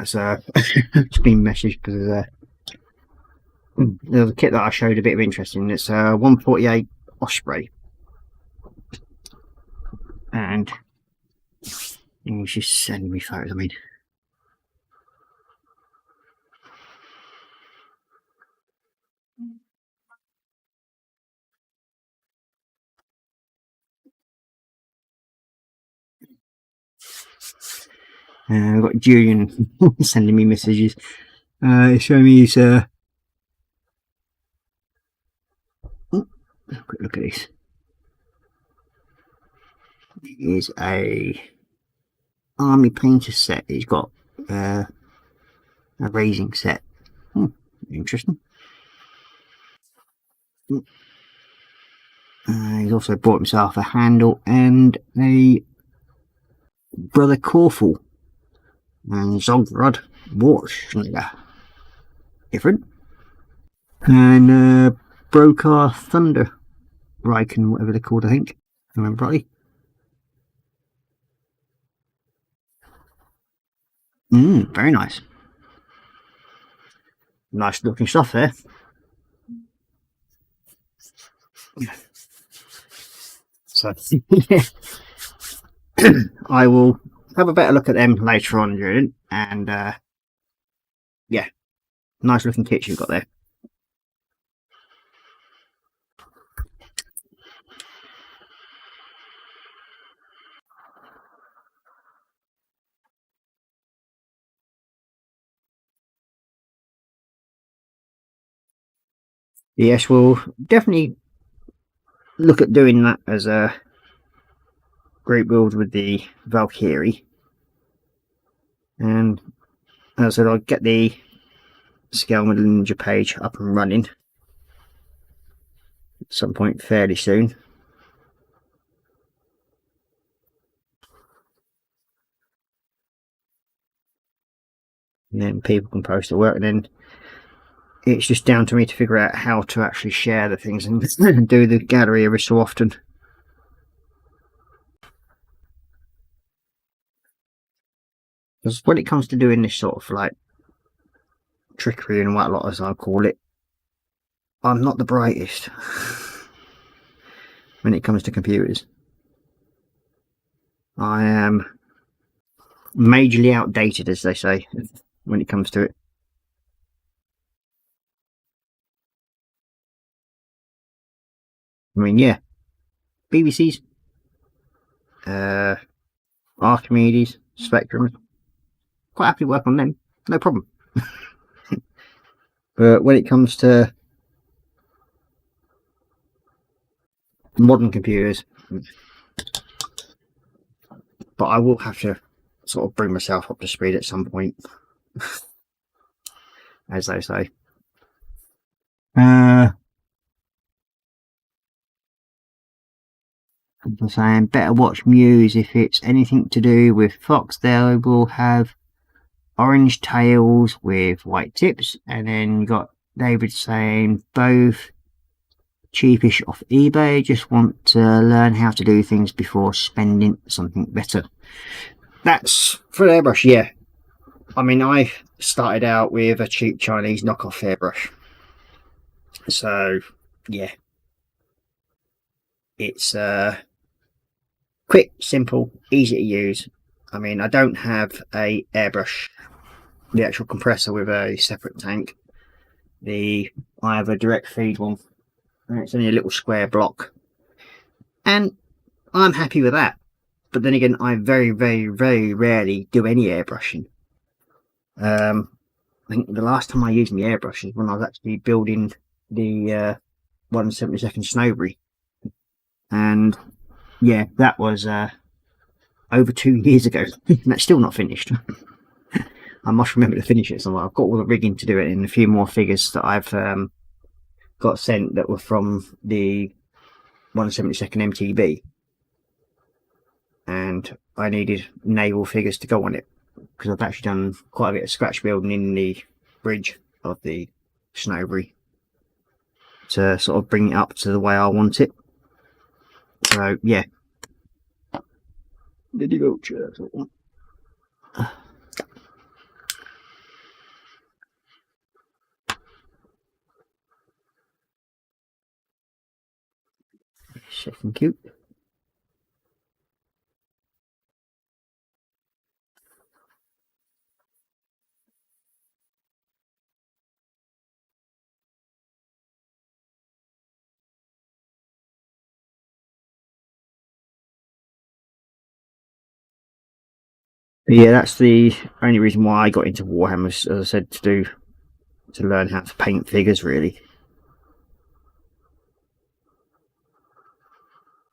So it's been messaged because there's a kit that I showed a bit of interest in. It's a 148 Osprey, and he's just sending me photos. I mean, we've got Julian sending me messages. Showing me his quick look at this. is a army painter set. He's got a raising set. Interesting. He's also bought himself a handle and a Brother Corful and Zogrod Warschläger. Different. And Brokar Thunder Riken, whatever they're called, I think. If I remember rightly. Very nice. Nice looking stuff there. So, yeah. I will have a better look at them later on during, and yeah, nice looking kits you've got there. Yes, we'll definitely look at doing that as a group build with the Valkyrie. And as I said, I'll get the Scale Model Ninja page up and running at some point fairly soon. And then people can post their work, and then it's just down to me to figure out how to actually share the things and do the gallery every so often. Because when it comes to doing this sort of like trickery and what lot, as I call it, I'm not the brightest when it comes to computers. I am majorly outdated, as they say, when it comes to it. I mean, yeah, BBCs, Archimedes, Spectrum, quite happy to work on them, no problem. But when it comes to modern computers, but I will have to sort of bring myself up to speed at some point, as they say. I'm saying better watch Muse. If it's anything to do with Fox, they will have orange tails with white tips. And then you got David saying both cheapish off eBay, just want to learn how to do things before spending something better. That's for airbrush, yeah. I mean, I started out with a cheap Chinese knockoff airbrush, so yeah, it's quick, simple, easy to use. I mean, I don't have a airbrush, the actual compressor with a separate tank. I have a direct feed one, and it's only a little square block, and I'm happy with that. But then again, I very, very, very rarely do any airbrushing. I think the last time I used my airbrush is when I was actually building the 1/72 Snowberry, and yeah, that was over 2 years ago, and that's still not finished. I must remember to finish it somewhere. I've got all the rigging to do it, and a few more figures that I've got sent that were from the 1/72 MTB, and I needed naval figures to go on it, because I've actually done quite a bit of scratch building in the bridge of the Snowberry to sort of bring it up to the way I want it. So yeah, did you go church? Second cute. Yeah, that's the only reason why I got into Warhammer, as I said, to learn how to paint figures, really.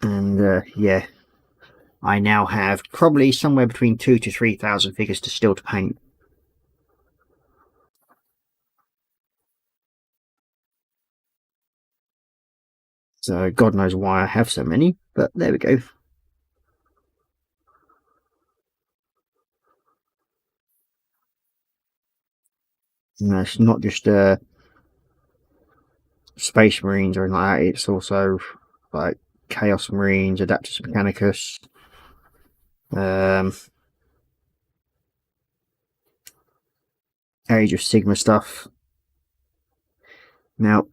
And yeah, I now have probably somewhere between 2,000 to 3,000 figures still to paint. So God knows why I have so many, but there we go. And it's not just Space Marines or anything like that, it's also like Chaos Marines, Adeptus Mechanicus, Age of Sigma stuff. Now,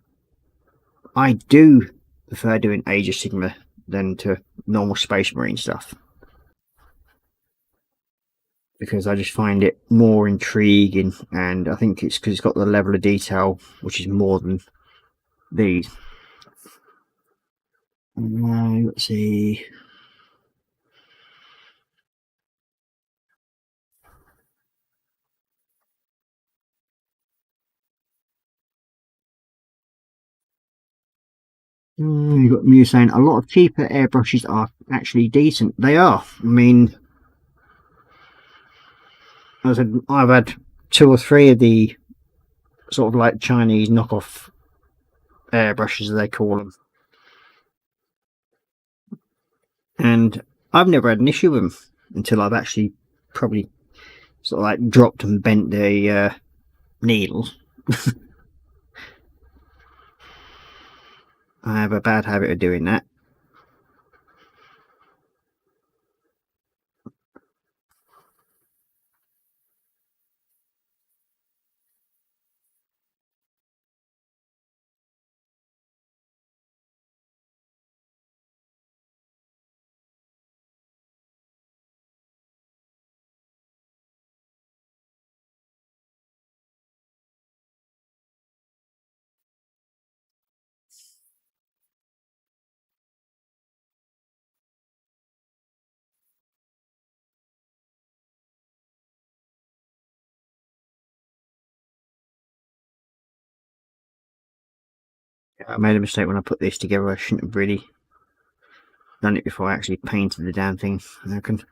I do prefer doing Age of Sigma than to normal Space Marine stuff, because I just find it more intriguing, and I think it's because it's got the level of detail which is more than these. Let's see. You've got Mew saying a lot of cheaper airbrushes are actually decent. They are. I mean, as I said, I've had 2 or 3 of the sort of like Chinese knockoff airbrushes, as they call them, and I've never had an issue with them until I've actually probably sort of like dropped and bent the needles. I have a bad habit of doing that. I made a mistake when I put this together. I shouldn't have really done it before I actually painted the damn thing. I reckon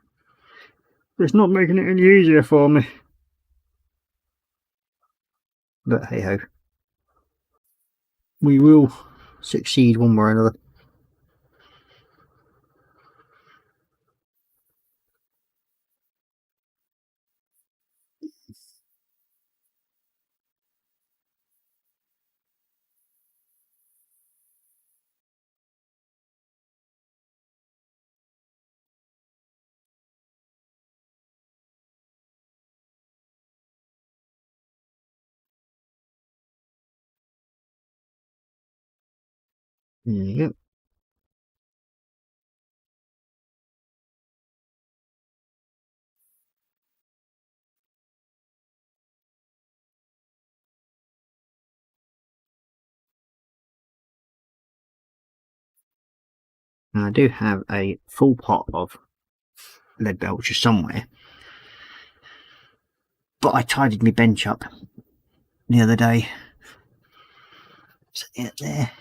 it's not making it any easier for me. But hey ho. We will succeed one way or another. There you go. Now, I do have a full pot of lead belcher somewhere, but I tidied my bench up the other day. So yeah, there.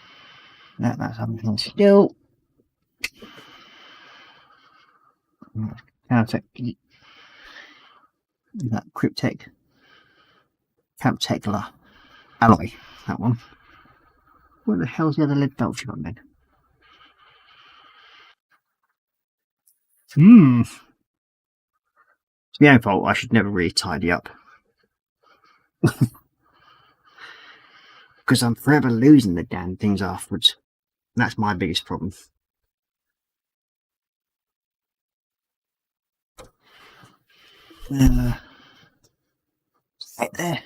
That's everything still. Caltech, that Cryptech, Captechla alloy, that one. Where the hell's the other lead belcher gone then? It's my own fault. I should never really tidy up. Because I'm forever losing the damn things afterwards. That's my biggest problem. Right there.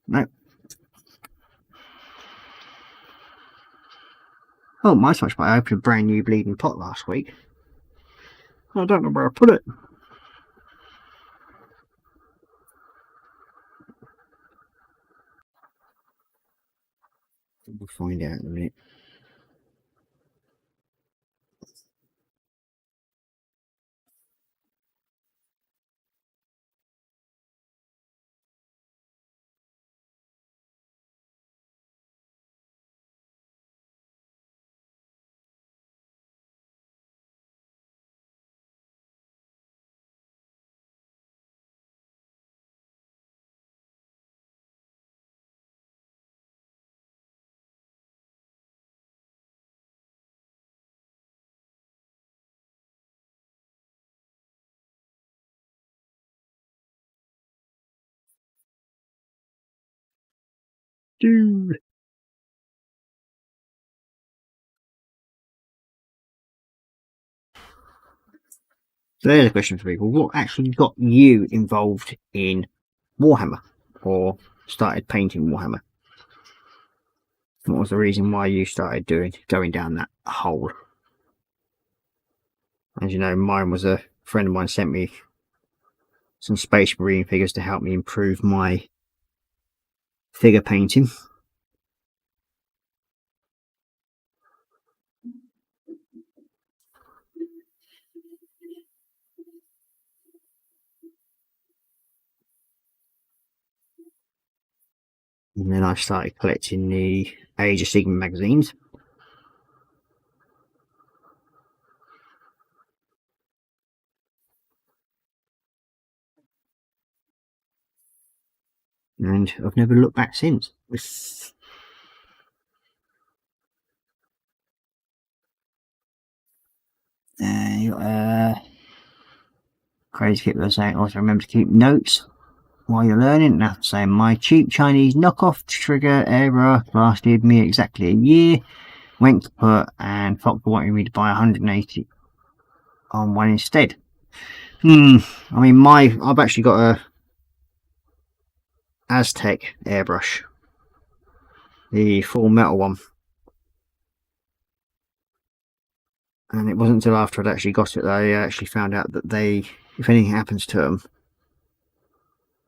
No. Oh, my touch I opened a brand new bleeding pot last week. I don't know where I put it. We'll find out in a minute. So there's a question for people. What actually got you involved in Warhammer, or started painting Warhammer? What was the reason why you started going down that hole? As you know, mine was a friend of mine sent me some Space Marine figures to help me improve my figure painting. And then I started collecting the Age of Sigmar magazines. And I've never looked back since. Crazy people are saying, also remember to keep notes while you're learning. And after saying, my cheap Chinese knockoff trigger error lasted me exactly a year. Went kaput and Fox wanted me to buy 180 on one instead. I mean, I've actually got a Aztec airbrush, the full metal one, and it wasn't until after I'd actually got it that I actually found out that if anything happens to them,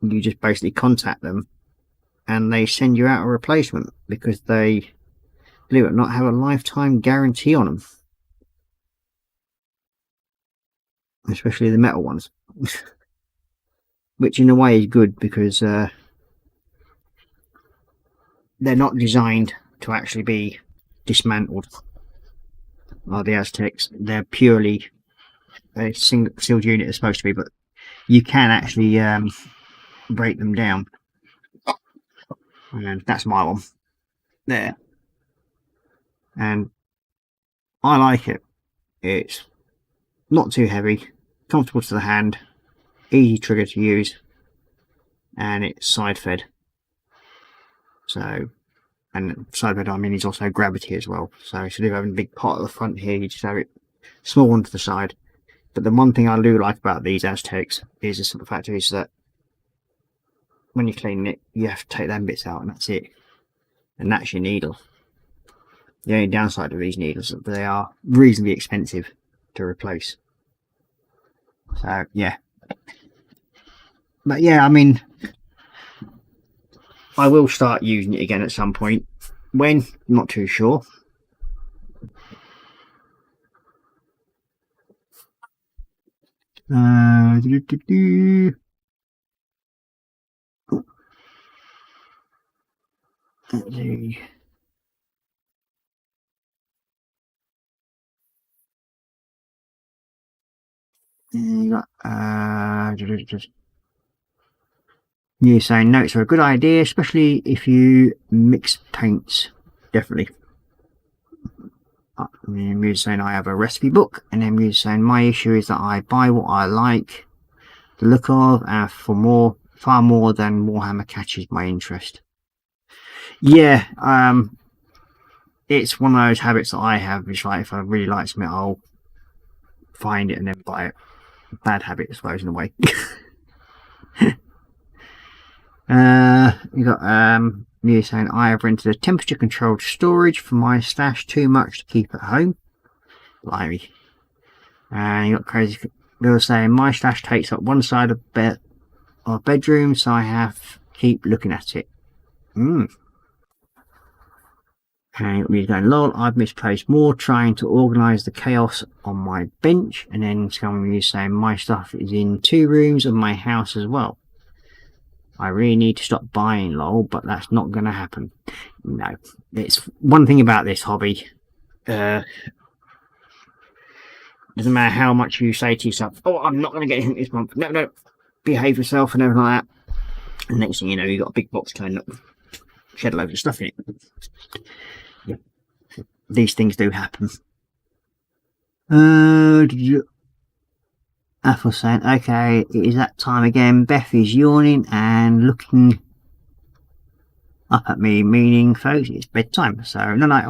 you just basically contact them and they send you out a replacement, because they, believe it or not, have a lifetime guarantee on them, especially the metal ones. Which in a way is good, because they're not designed to actually be dismantled. Are the Aztecs? They're purely a sealed unit, is supposed to be, but you can actually break them down. And that's my one there, and I like it. It's not too heavy, comfortable to the hand, easy trigger to use, and it's side fed. So, and side fed, I mean, it's also gravity as well. So instead of having a big pot at the front here, you just have it small one to the side. But the one thing I do like about these Aztecs is the simple fact is that when you're cleaning it, you have to take them bits out, and that's it. And that's your needle. The only downside of these needles is that they are reasonably expensive to replace. So yeah, but yeah, I mean, I will start using it again at some point. When? Not too sure. Let's see. You're saying notes are a good idea, especially if you mix paints. Definitely. You're saying I have a recipe book, and then you're saying my issue is that I buy what I like the look of, and far more than Warhammer catches my interest. Yeah, it's one of those habits that I have. It's like if I really like something, I'll find it and then buy it. Bad habit, I suppose, in a way. You got you're saying I have rented a temperature controlled storage for my stash, too much to keep at home. Blimey. And you got crazy girl saying my stash takes up one side of bedroom, so I have to keep looking at it. And you're going, lol, I've misplaced more trying to organise the chaos on my bench. And then someone is saying my stuff is in 2 rooms of my house as well. I really need to stop buying, lol, but that's not going to happen. No, it's one thing about this hobby. Doesn't matter how much you say to yourself, oh, I'm not going to get anything this month. No, behave yourself and everything like that. And next thing you know, you've got a big box turning up, shed loads of stuff in it. Yeah. These things do happen. Apple saying, okay, it is that time again. Beth is yawning and looking up at me, meaning, folks, it's bedtime. So, no night,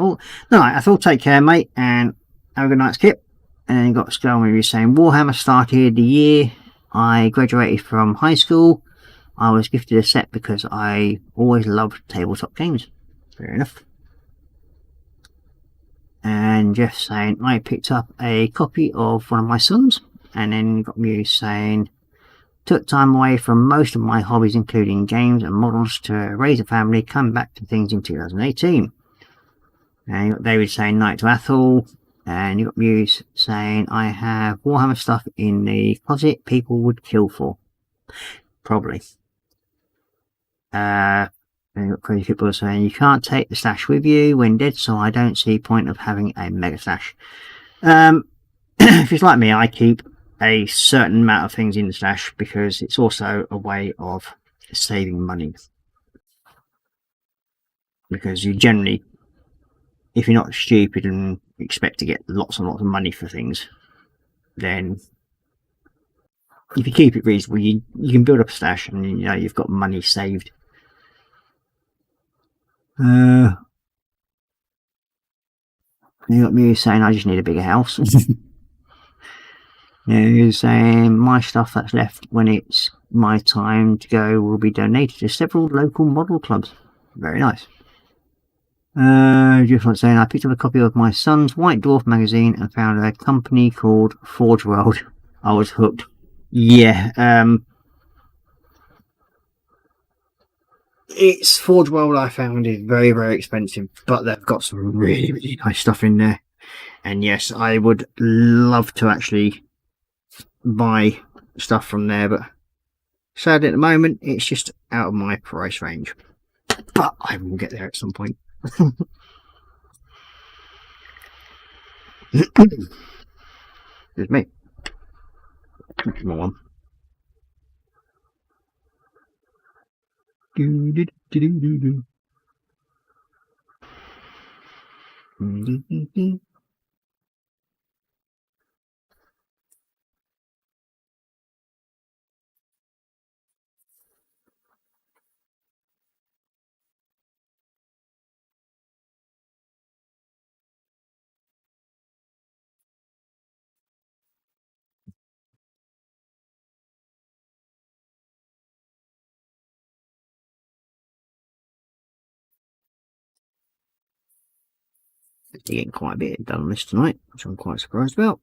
I thought, take care, mate, and have a good night's kip. And then you got Skull maybe saying, Warhammer started the year I graduated from high school. I was gifted a set because I always loved tabletop games. Fair enough. And Jeff saying, I picked up a copy of one of my sons. And then got Muse saying, took time away from most of my hobbies, including games and models, to raise a family, come back to things in 2018. And you got David saying, night to Athel. And you got Muse saying, I have Warhammer stuff in the closet people would kill for. Probably. And you got Crazy People saying, you can't take the stash with you when dead, so I don't see point of having a mega stash. If it's like me, I keep a certain amount of things in the stash because it's also a way of saving money. Because you generally, if you're not stupid and expect to get lots and lots of money for things, then if you keep it reasonable, you can build up a stash and you know you've got money saved. You got me saying I just need a bigger house. You're saying my stuff that's left when it's my time to go will be donated to several local model clubs. Very nice. Just saying I picked up a copy of my son's White Dwarf magazine and found a company called Forge World. I was hooked. Yeah, it's Forge World. I found is very, very expensive, but they've got some really, really nice stuff in there. And yes, I would love to actually buy stuff from there, but sadly at the moment it's just out of my price range. But I will get there at some point. There's me. More one. Getting quite a bit done on this tonight, which I'm quite surprised about.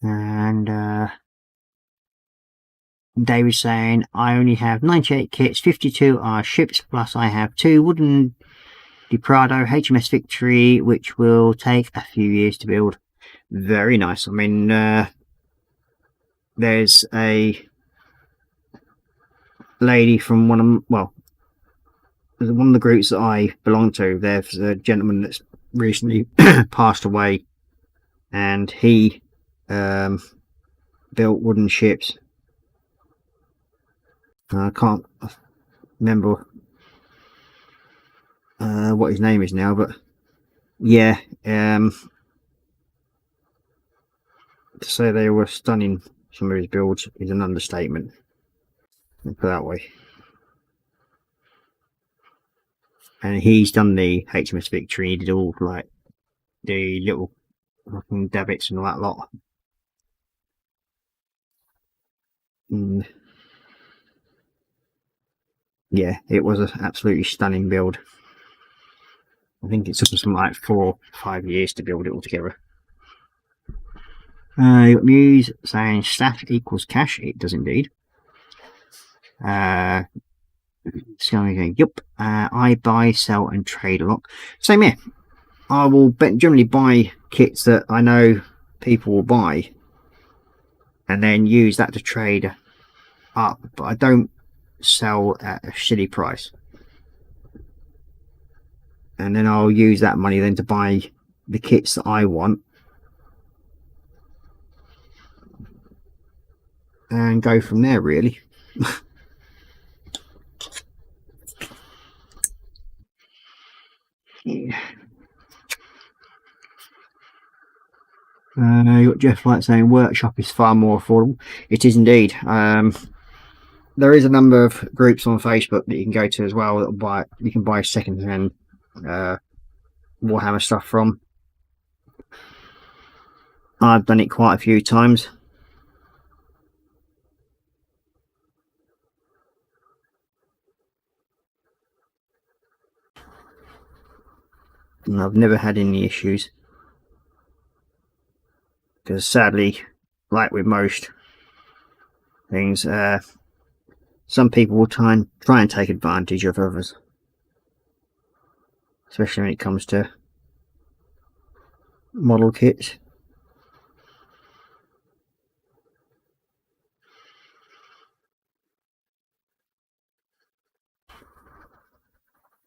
And David's saying I only have 98 kits, 52 are ships, plus I have 2 wooden Deprado HMS Victory, which will take a few years to build. Very nice. I mean, there's a lady from one of the groups that I belong to. There's a gentleman that's recently passed away, and he built wooden ships. I can't remember what his name is now, but yeah, to say they were stunning, some of his builds, is an understatement. Put it that way. And he's done the HMS Victory. He did all like the little fucking davits and all that lot. Yeah, it was an absolutely stunning build. I think it took something like 4 or 5 years to build it all together. You got Muse saying stash equals cash. It does indeed. So I'm going, yup. I buy, sell, and trade a lot. Same here. I will generally buy kits that I know people will buy, and then use that to trade up. But I don't sell at a shitty price, and then I'll use that money then to buy the kits that I want, and go from there, really. Yeah. You got Jeff Light saying workshop is far more affordable. It is indeed. There is a number of groups on Facebook that you can go to as well that you can buy second-hand Warhammer stuff from. I've done it quite a few times. And I've never had any issues. Because sadly, like with most things, some people will try and take advantage of others. Especially when it comes to model kits.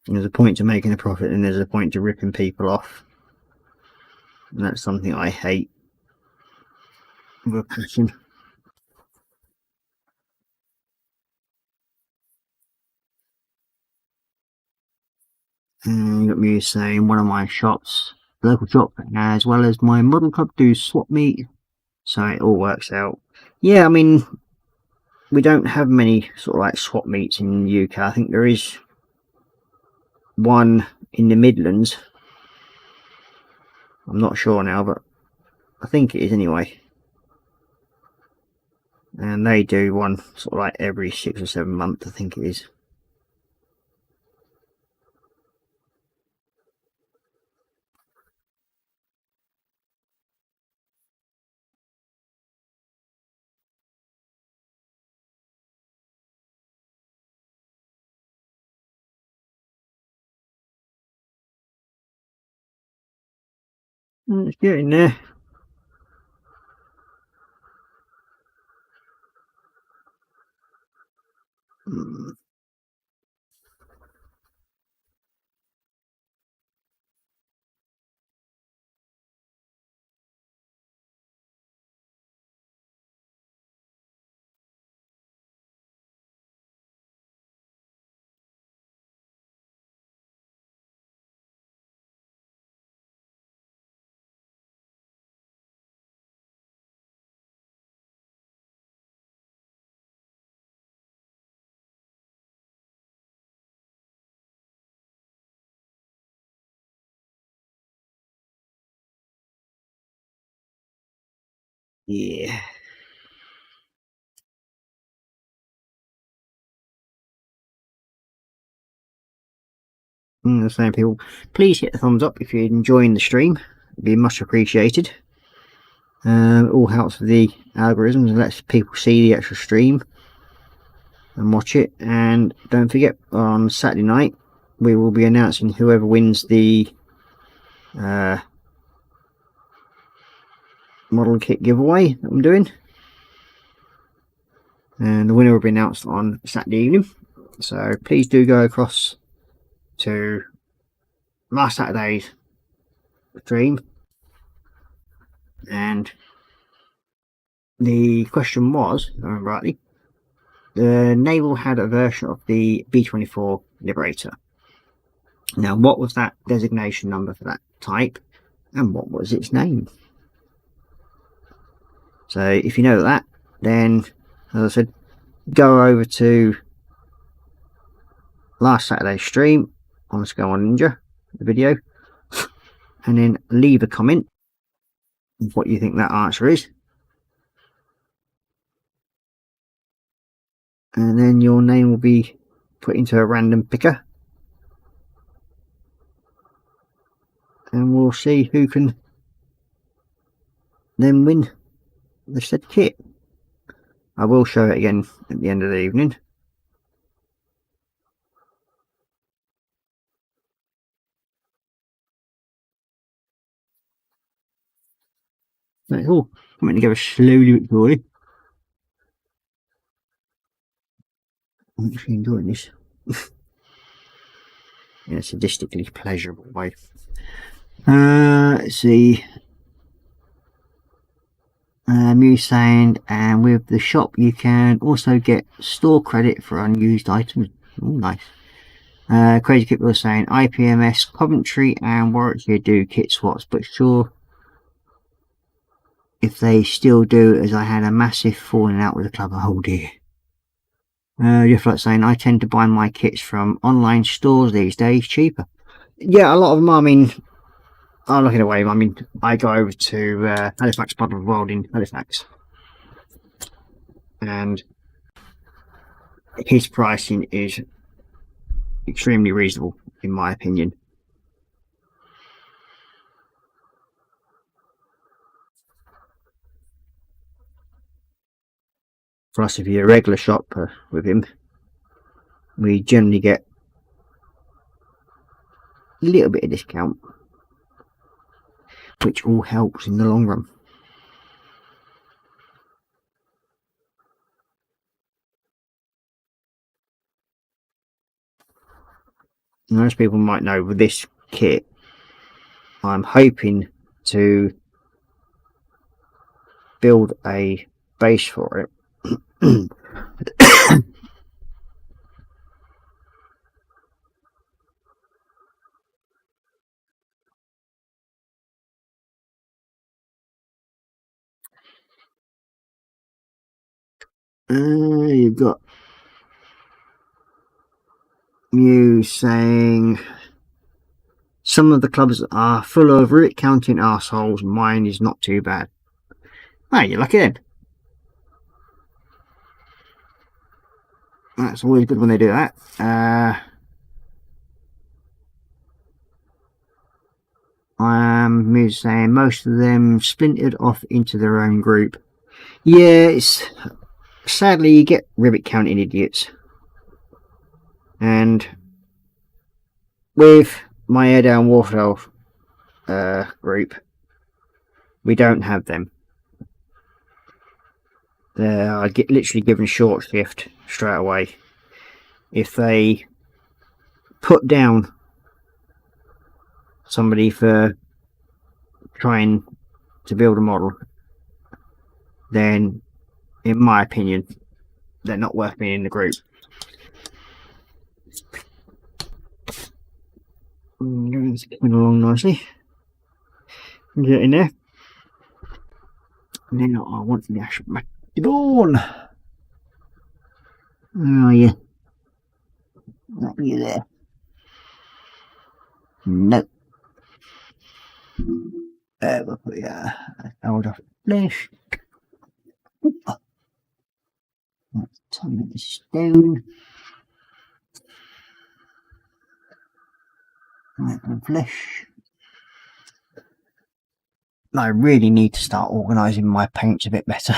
There's a point to making a profit and there's a point to ripping people off. And that's something I hate with a passion. And you got me saying one of my shops, local shop, as well as my model club, do swap meet. So it all works out. Yeah, I mean, we don't have many sort of like swap meets in the UK. I think there is one in the Midlands. I'm not sure now, but I think it is anyway. And they do one sort of like every 6 or 7 months, I think it is. Let's get in there. Yeah. The same people, please hit the thumbs up if you're enjoying the stream. It'd be much appreciated. All helps with the algorithms and lets people see the extra stream and watch it. And don't forget, on Saturday night we will be announcing whoever wins the model kit giveaway that I'm doing, and the winner will be announced on Saturday evening. So please do go across to last Saturday's stream. And the question was, if I remember rightly, the Naval had a version of the B-24 Liberator. Now, what was that designation number for that type, and what was its name? So if you know that, then, as I said, go over to last Saturday's stream on Scale on Ninja, the video, and then leave a comment of what you think that answer is. And then your name will be put into a random picker. And we'll see who can then win the said kit. I will show it again at the end of the evening. It's all coming together slowly but surely. I'm actually enjoying this in a sadistically pleasurable way. Let's see. Muse saying, and with the shop you can also get store credit for unused items. Oh, nice. Crazy Kip was saying IPMS Coventry and Warwickshire do kit swaps, but sure if they still do, as I had a massive falling out with the club. Oh dear. Jeff like saying I tend to buy my kits from online stores these days, cheaper. Yeah, a lot of them. I mean, I'm looking away. I mean, I go over to Halifax Bottle of World in Halifax, and his pricing is extremely reasonable, in my opinion. Plus, if you're a regular shopper with him, we generally get a little bit of discount, which all helps in the long run. And as people might know, with this kit, I'm hoping to build a base for it. You've got you saying some of the clubs are full of root counting assholes. Mine is not too bad. Ah, you're lucky then. That's always good when they do that. I'm saying most of them splintered off into their own group. Yeah, it's sadly you get ribbit counting idiots, and with my Air Down Warfare group, we don't have them. I get literally given short shift straight away. If they put down somebody for trying to build a model, then in my opinion they're not worth being in the group. It's coming along nicely. Get in there. And then I want the actual Macedon. Where are you? Are you there? No. We'll put hold off flesh. Let's turn this down. Right, flesh. I really need to start organising my paints a bit better.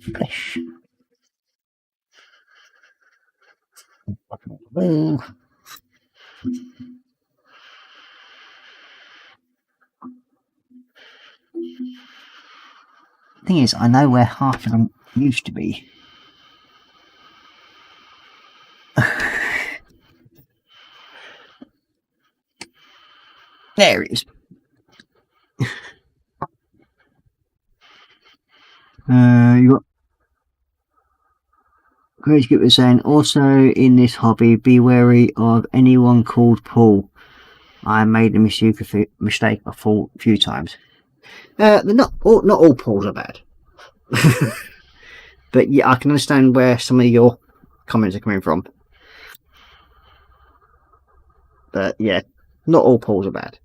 Flesh. Well, thing is, I know where half of them used to be. There it is. You got Crazy Kip was saying, also in this hobby, be wary of anyone called Paul. I made a mistake a few times. Not all Pauls are bad. But yeah, I can understand where some of your comments are coming from. But yeah, not all Pauls are bad.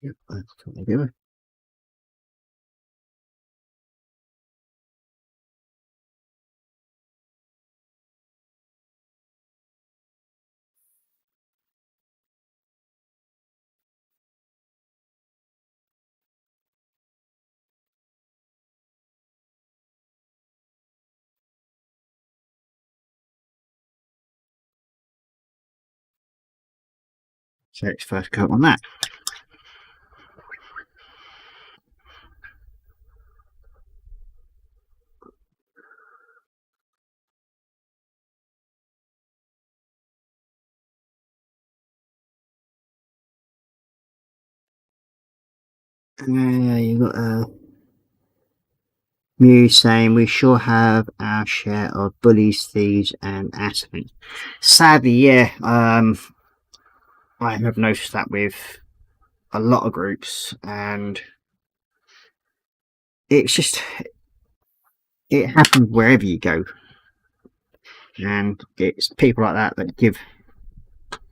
Yep, that's totally good. So it's first coat on that. You've got Mew saying we sure have our share of bullies, thieves, and assassins. Sadly, yeah, I have noticed that with a lot of groups, and it's just it happens wherever you go, and it's people like that that give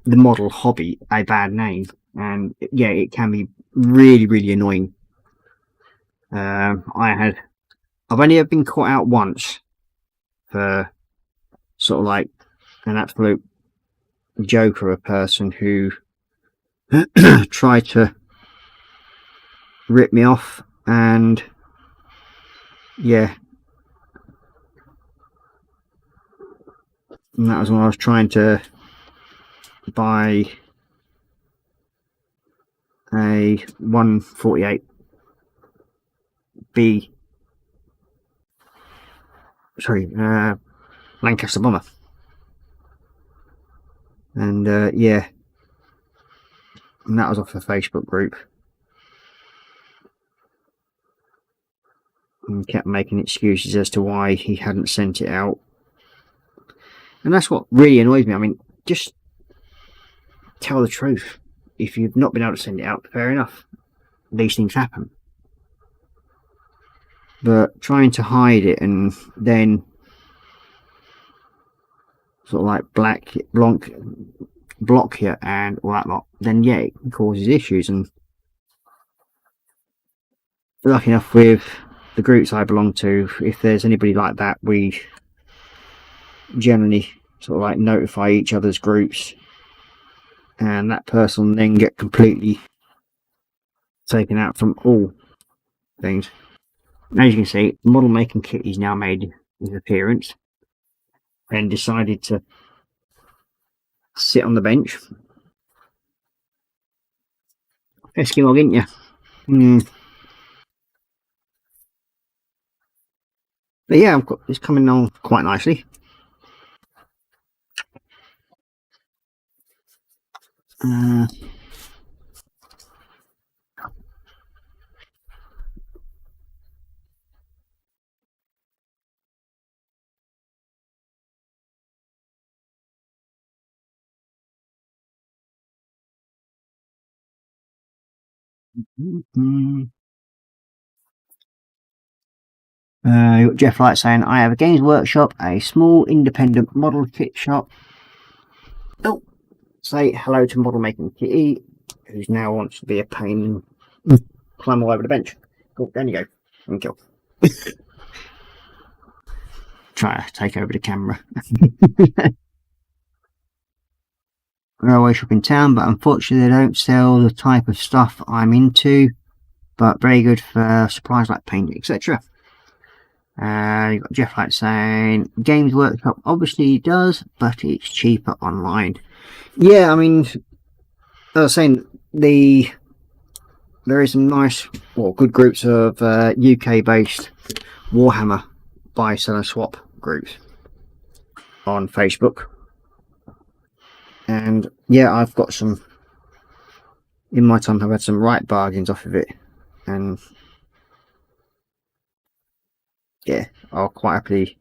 the model hobby a bad name, and yeah, it can be really annoying. I've only ever been caught out once for sort of like an absolute joker, a person who tried to rip me off, and yeah, and that was when I was trying to buy a 148 B, sorry, Lancaster bomber, and yeah, and that was off the Facebook group, and kept making excuses as to why he hadn't sent it out, and that's what really annoys me. I mean, just tell the truth. If you've not been able to send it out, fair enough, these things happen. But trying to hide it and then sort of like block you and all that lot, then yeah, it causes issues. And lucky enough with the groups I belong to, if there's anybody like that, we generally sort of like notify each other's groups, and that person then get completely taken out from all things. As you can see, model making Kitty's now made his appearance and decided to sit on the bench. Eskimo, didn't you? But yeah, it's coming on quite nicely. You've got Jeff Light saying, I have a Games Workshop, a small independent model kit shop. Oh, say hello to Model Making Kitty, who's now wants to be a pain and climb all over the bench. Cool, down you go. Thank you. Try to take over the camera. Railway shop in town, but unfortunately they don't sell the type of stuff I'm into, but very good for supplies like paint, etc. You've got Jeff Light saying, Games Workshop obviously does, but it's cheaper online. Yeah, I mean, as I was saying, there is some nice, well, good groups of UK-based Warhammer buy, sell and swap groups on Facebook. And yeah, I've got some, in my time I've had some right bargains off of it, and yeah, I'll quite happily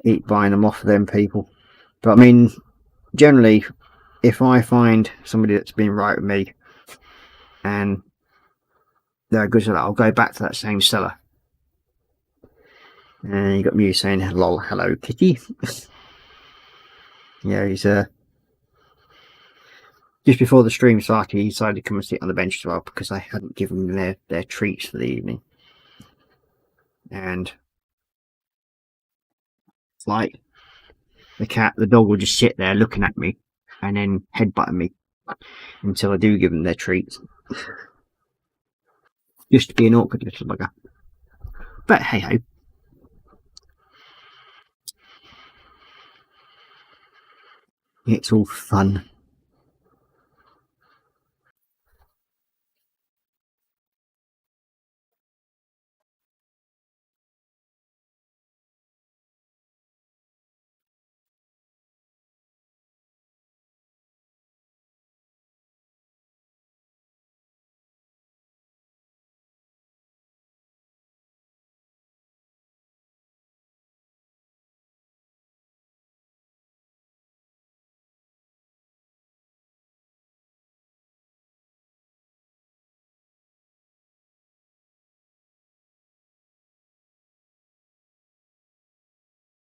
keep buying them off of them people. But I mean, generally, if I find somebody that's been right with me and they're a good seller, I'll go back to that same seller. And you got Mew saying, lol, hello Kitty. Yeah, he's just before the stream started, he decided to come and sit on the bench as well because I hadn't given them their treats for the evening. And it's like the dog will just sit there looking at me and then headbutting me until I do give them their treats. Just to be an awkward little bugger. But hey ho. It's all fun.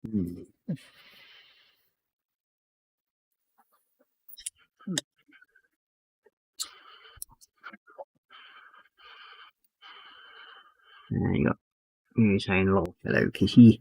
There you go. You're saying hello, Kissy.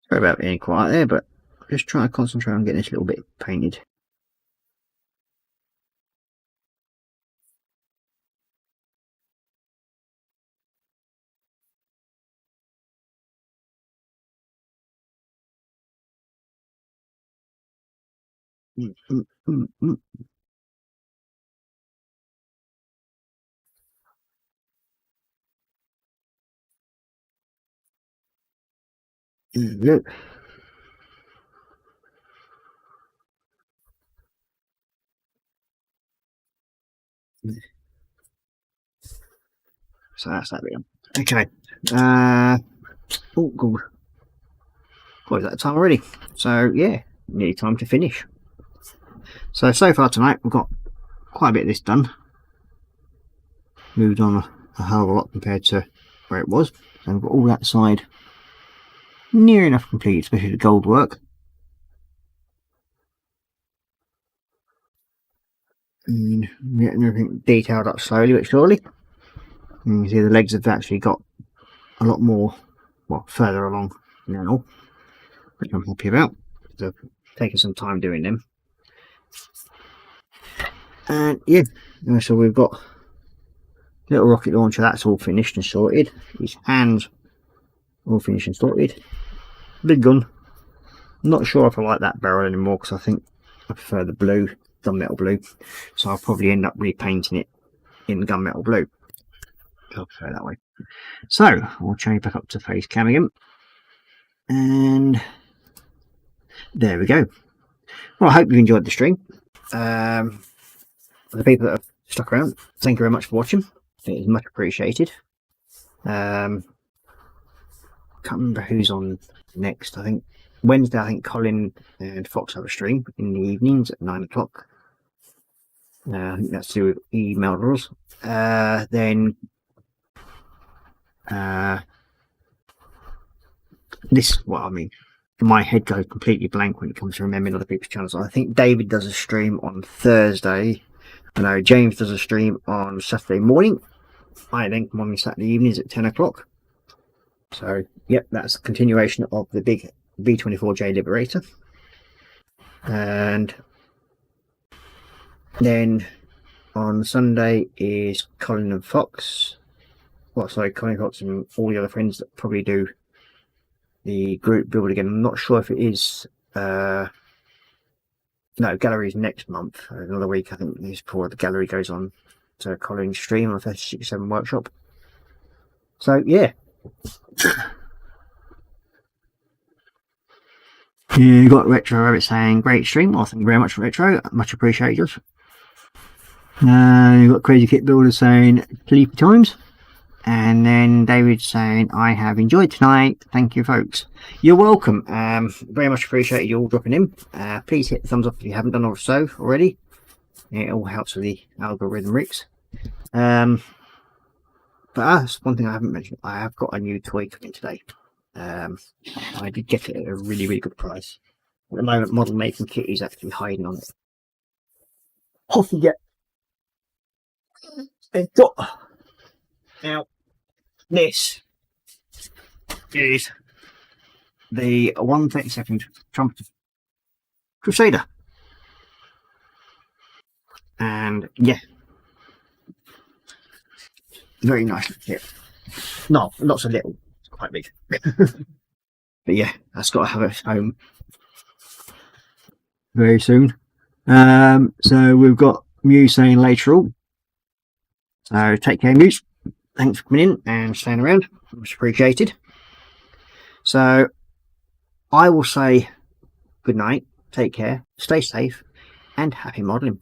Sorry about being quiet there, but just trying to concentrate on getting this little bit painted. Look. So that's that bit. Okay. Oh, good. What is that time already? So yeah, nearly time to finish. So far tonight we've got quite a bit of this done. Moved on a hell of a lot compared to where it was. So we've got all that side near enough complete, especially the gold work. And getting everything detailed up slowly but surely. And you can see the legs have actually got a lot more, well, further along now, which I'm happy about. So taking some time doing them. And yeah, so we've got little rocket launcher, that's all finished and sorted. His hands all finished and sorted. Big gun. Not sure if I like that barrel anymore because I think I prefer the blue, gunmetal blue. So I'll probably end up repainting it in gunmetal blue. I'll prefer that way. So I'll change back up to face cam again. And there we go. Well, I hope you enjoyed the stream. For the people that have stuck around, thank you very much for watching. It is much appreciated. Can't remember who's on next. I think Wednesday, I think Colin and Fox have a stream in the evenings at 9 o'clock. I think that's to do with email rules. Then this, well, I mean, my head goes completely blank when it comes to remembering other people's channels. I think David does a stream on Thursday. I know James does a stream on Saturday morning. I then come on Saturday evenings at 10 o'clock. So, yep, that's a continuation of the big B24J Liberator. And then on Sunday is Colin and Fox. Well, sorry, Colin Fox and all the other friends that probably do the group build again. I'm not sure if it is no, gallery's next month. Another week, I think, is before the gallery goes on to Colin's stream on the 37 workshop. So yeah. You got Retro Rabbit saying great stream. Well, thank you very much, Retro. Much appreciated. You got Crazy Kit Builder saying sleepy times. And then David saying, I have enjoyed tonight. Thank you, folks. You're welcome. Very much appreciate you all dropping in. Please hit the thumbs up if you haven't done or so already. It all helps with the algorithm rigs. But that's one thing I haven't mentioned. I have got a new toy coming today. I did get it at a really, really good price. At the moment, Model Making Kit is actually hiding on it. Off you get. And got. Now, this is the 132nd Trumpet Crusader. And yeah, very nice kit. No, not so little, it's quite big. But yeah, that's got to have it home very soon. So we've got Mew saying later on. So take care, Mew. Thanks for coming in and staying around. Much appreciated. So I will say good night, take care, stay safe, and happy modelling.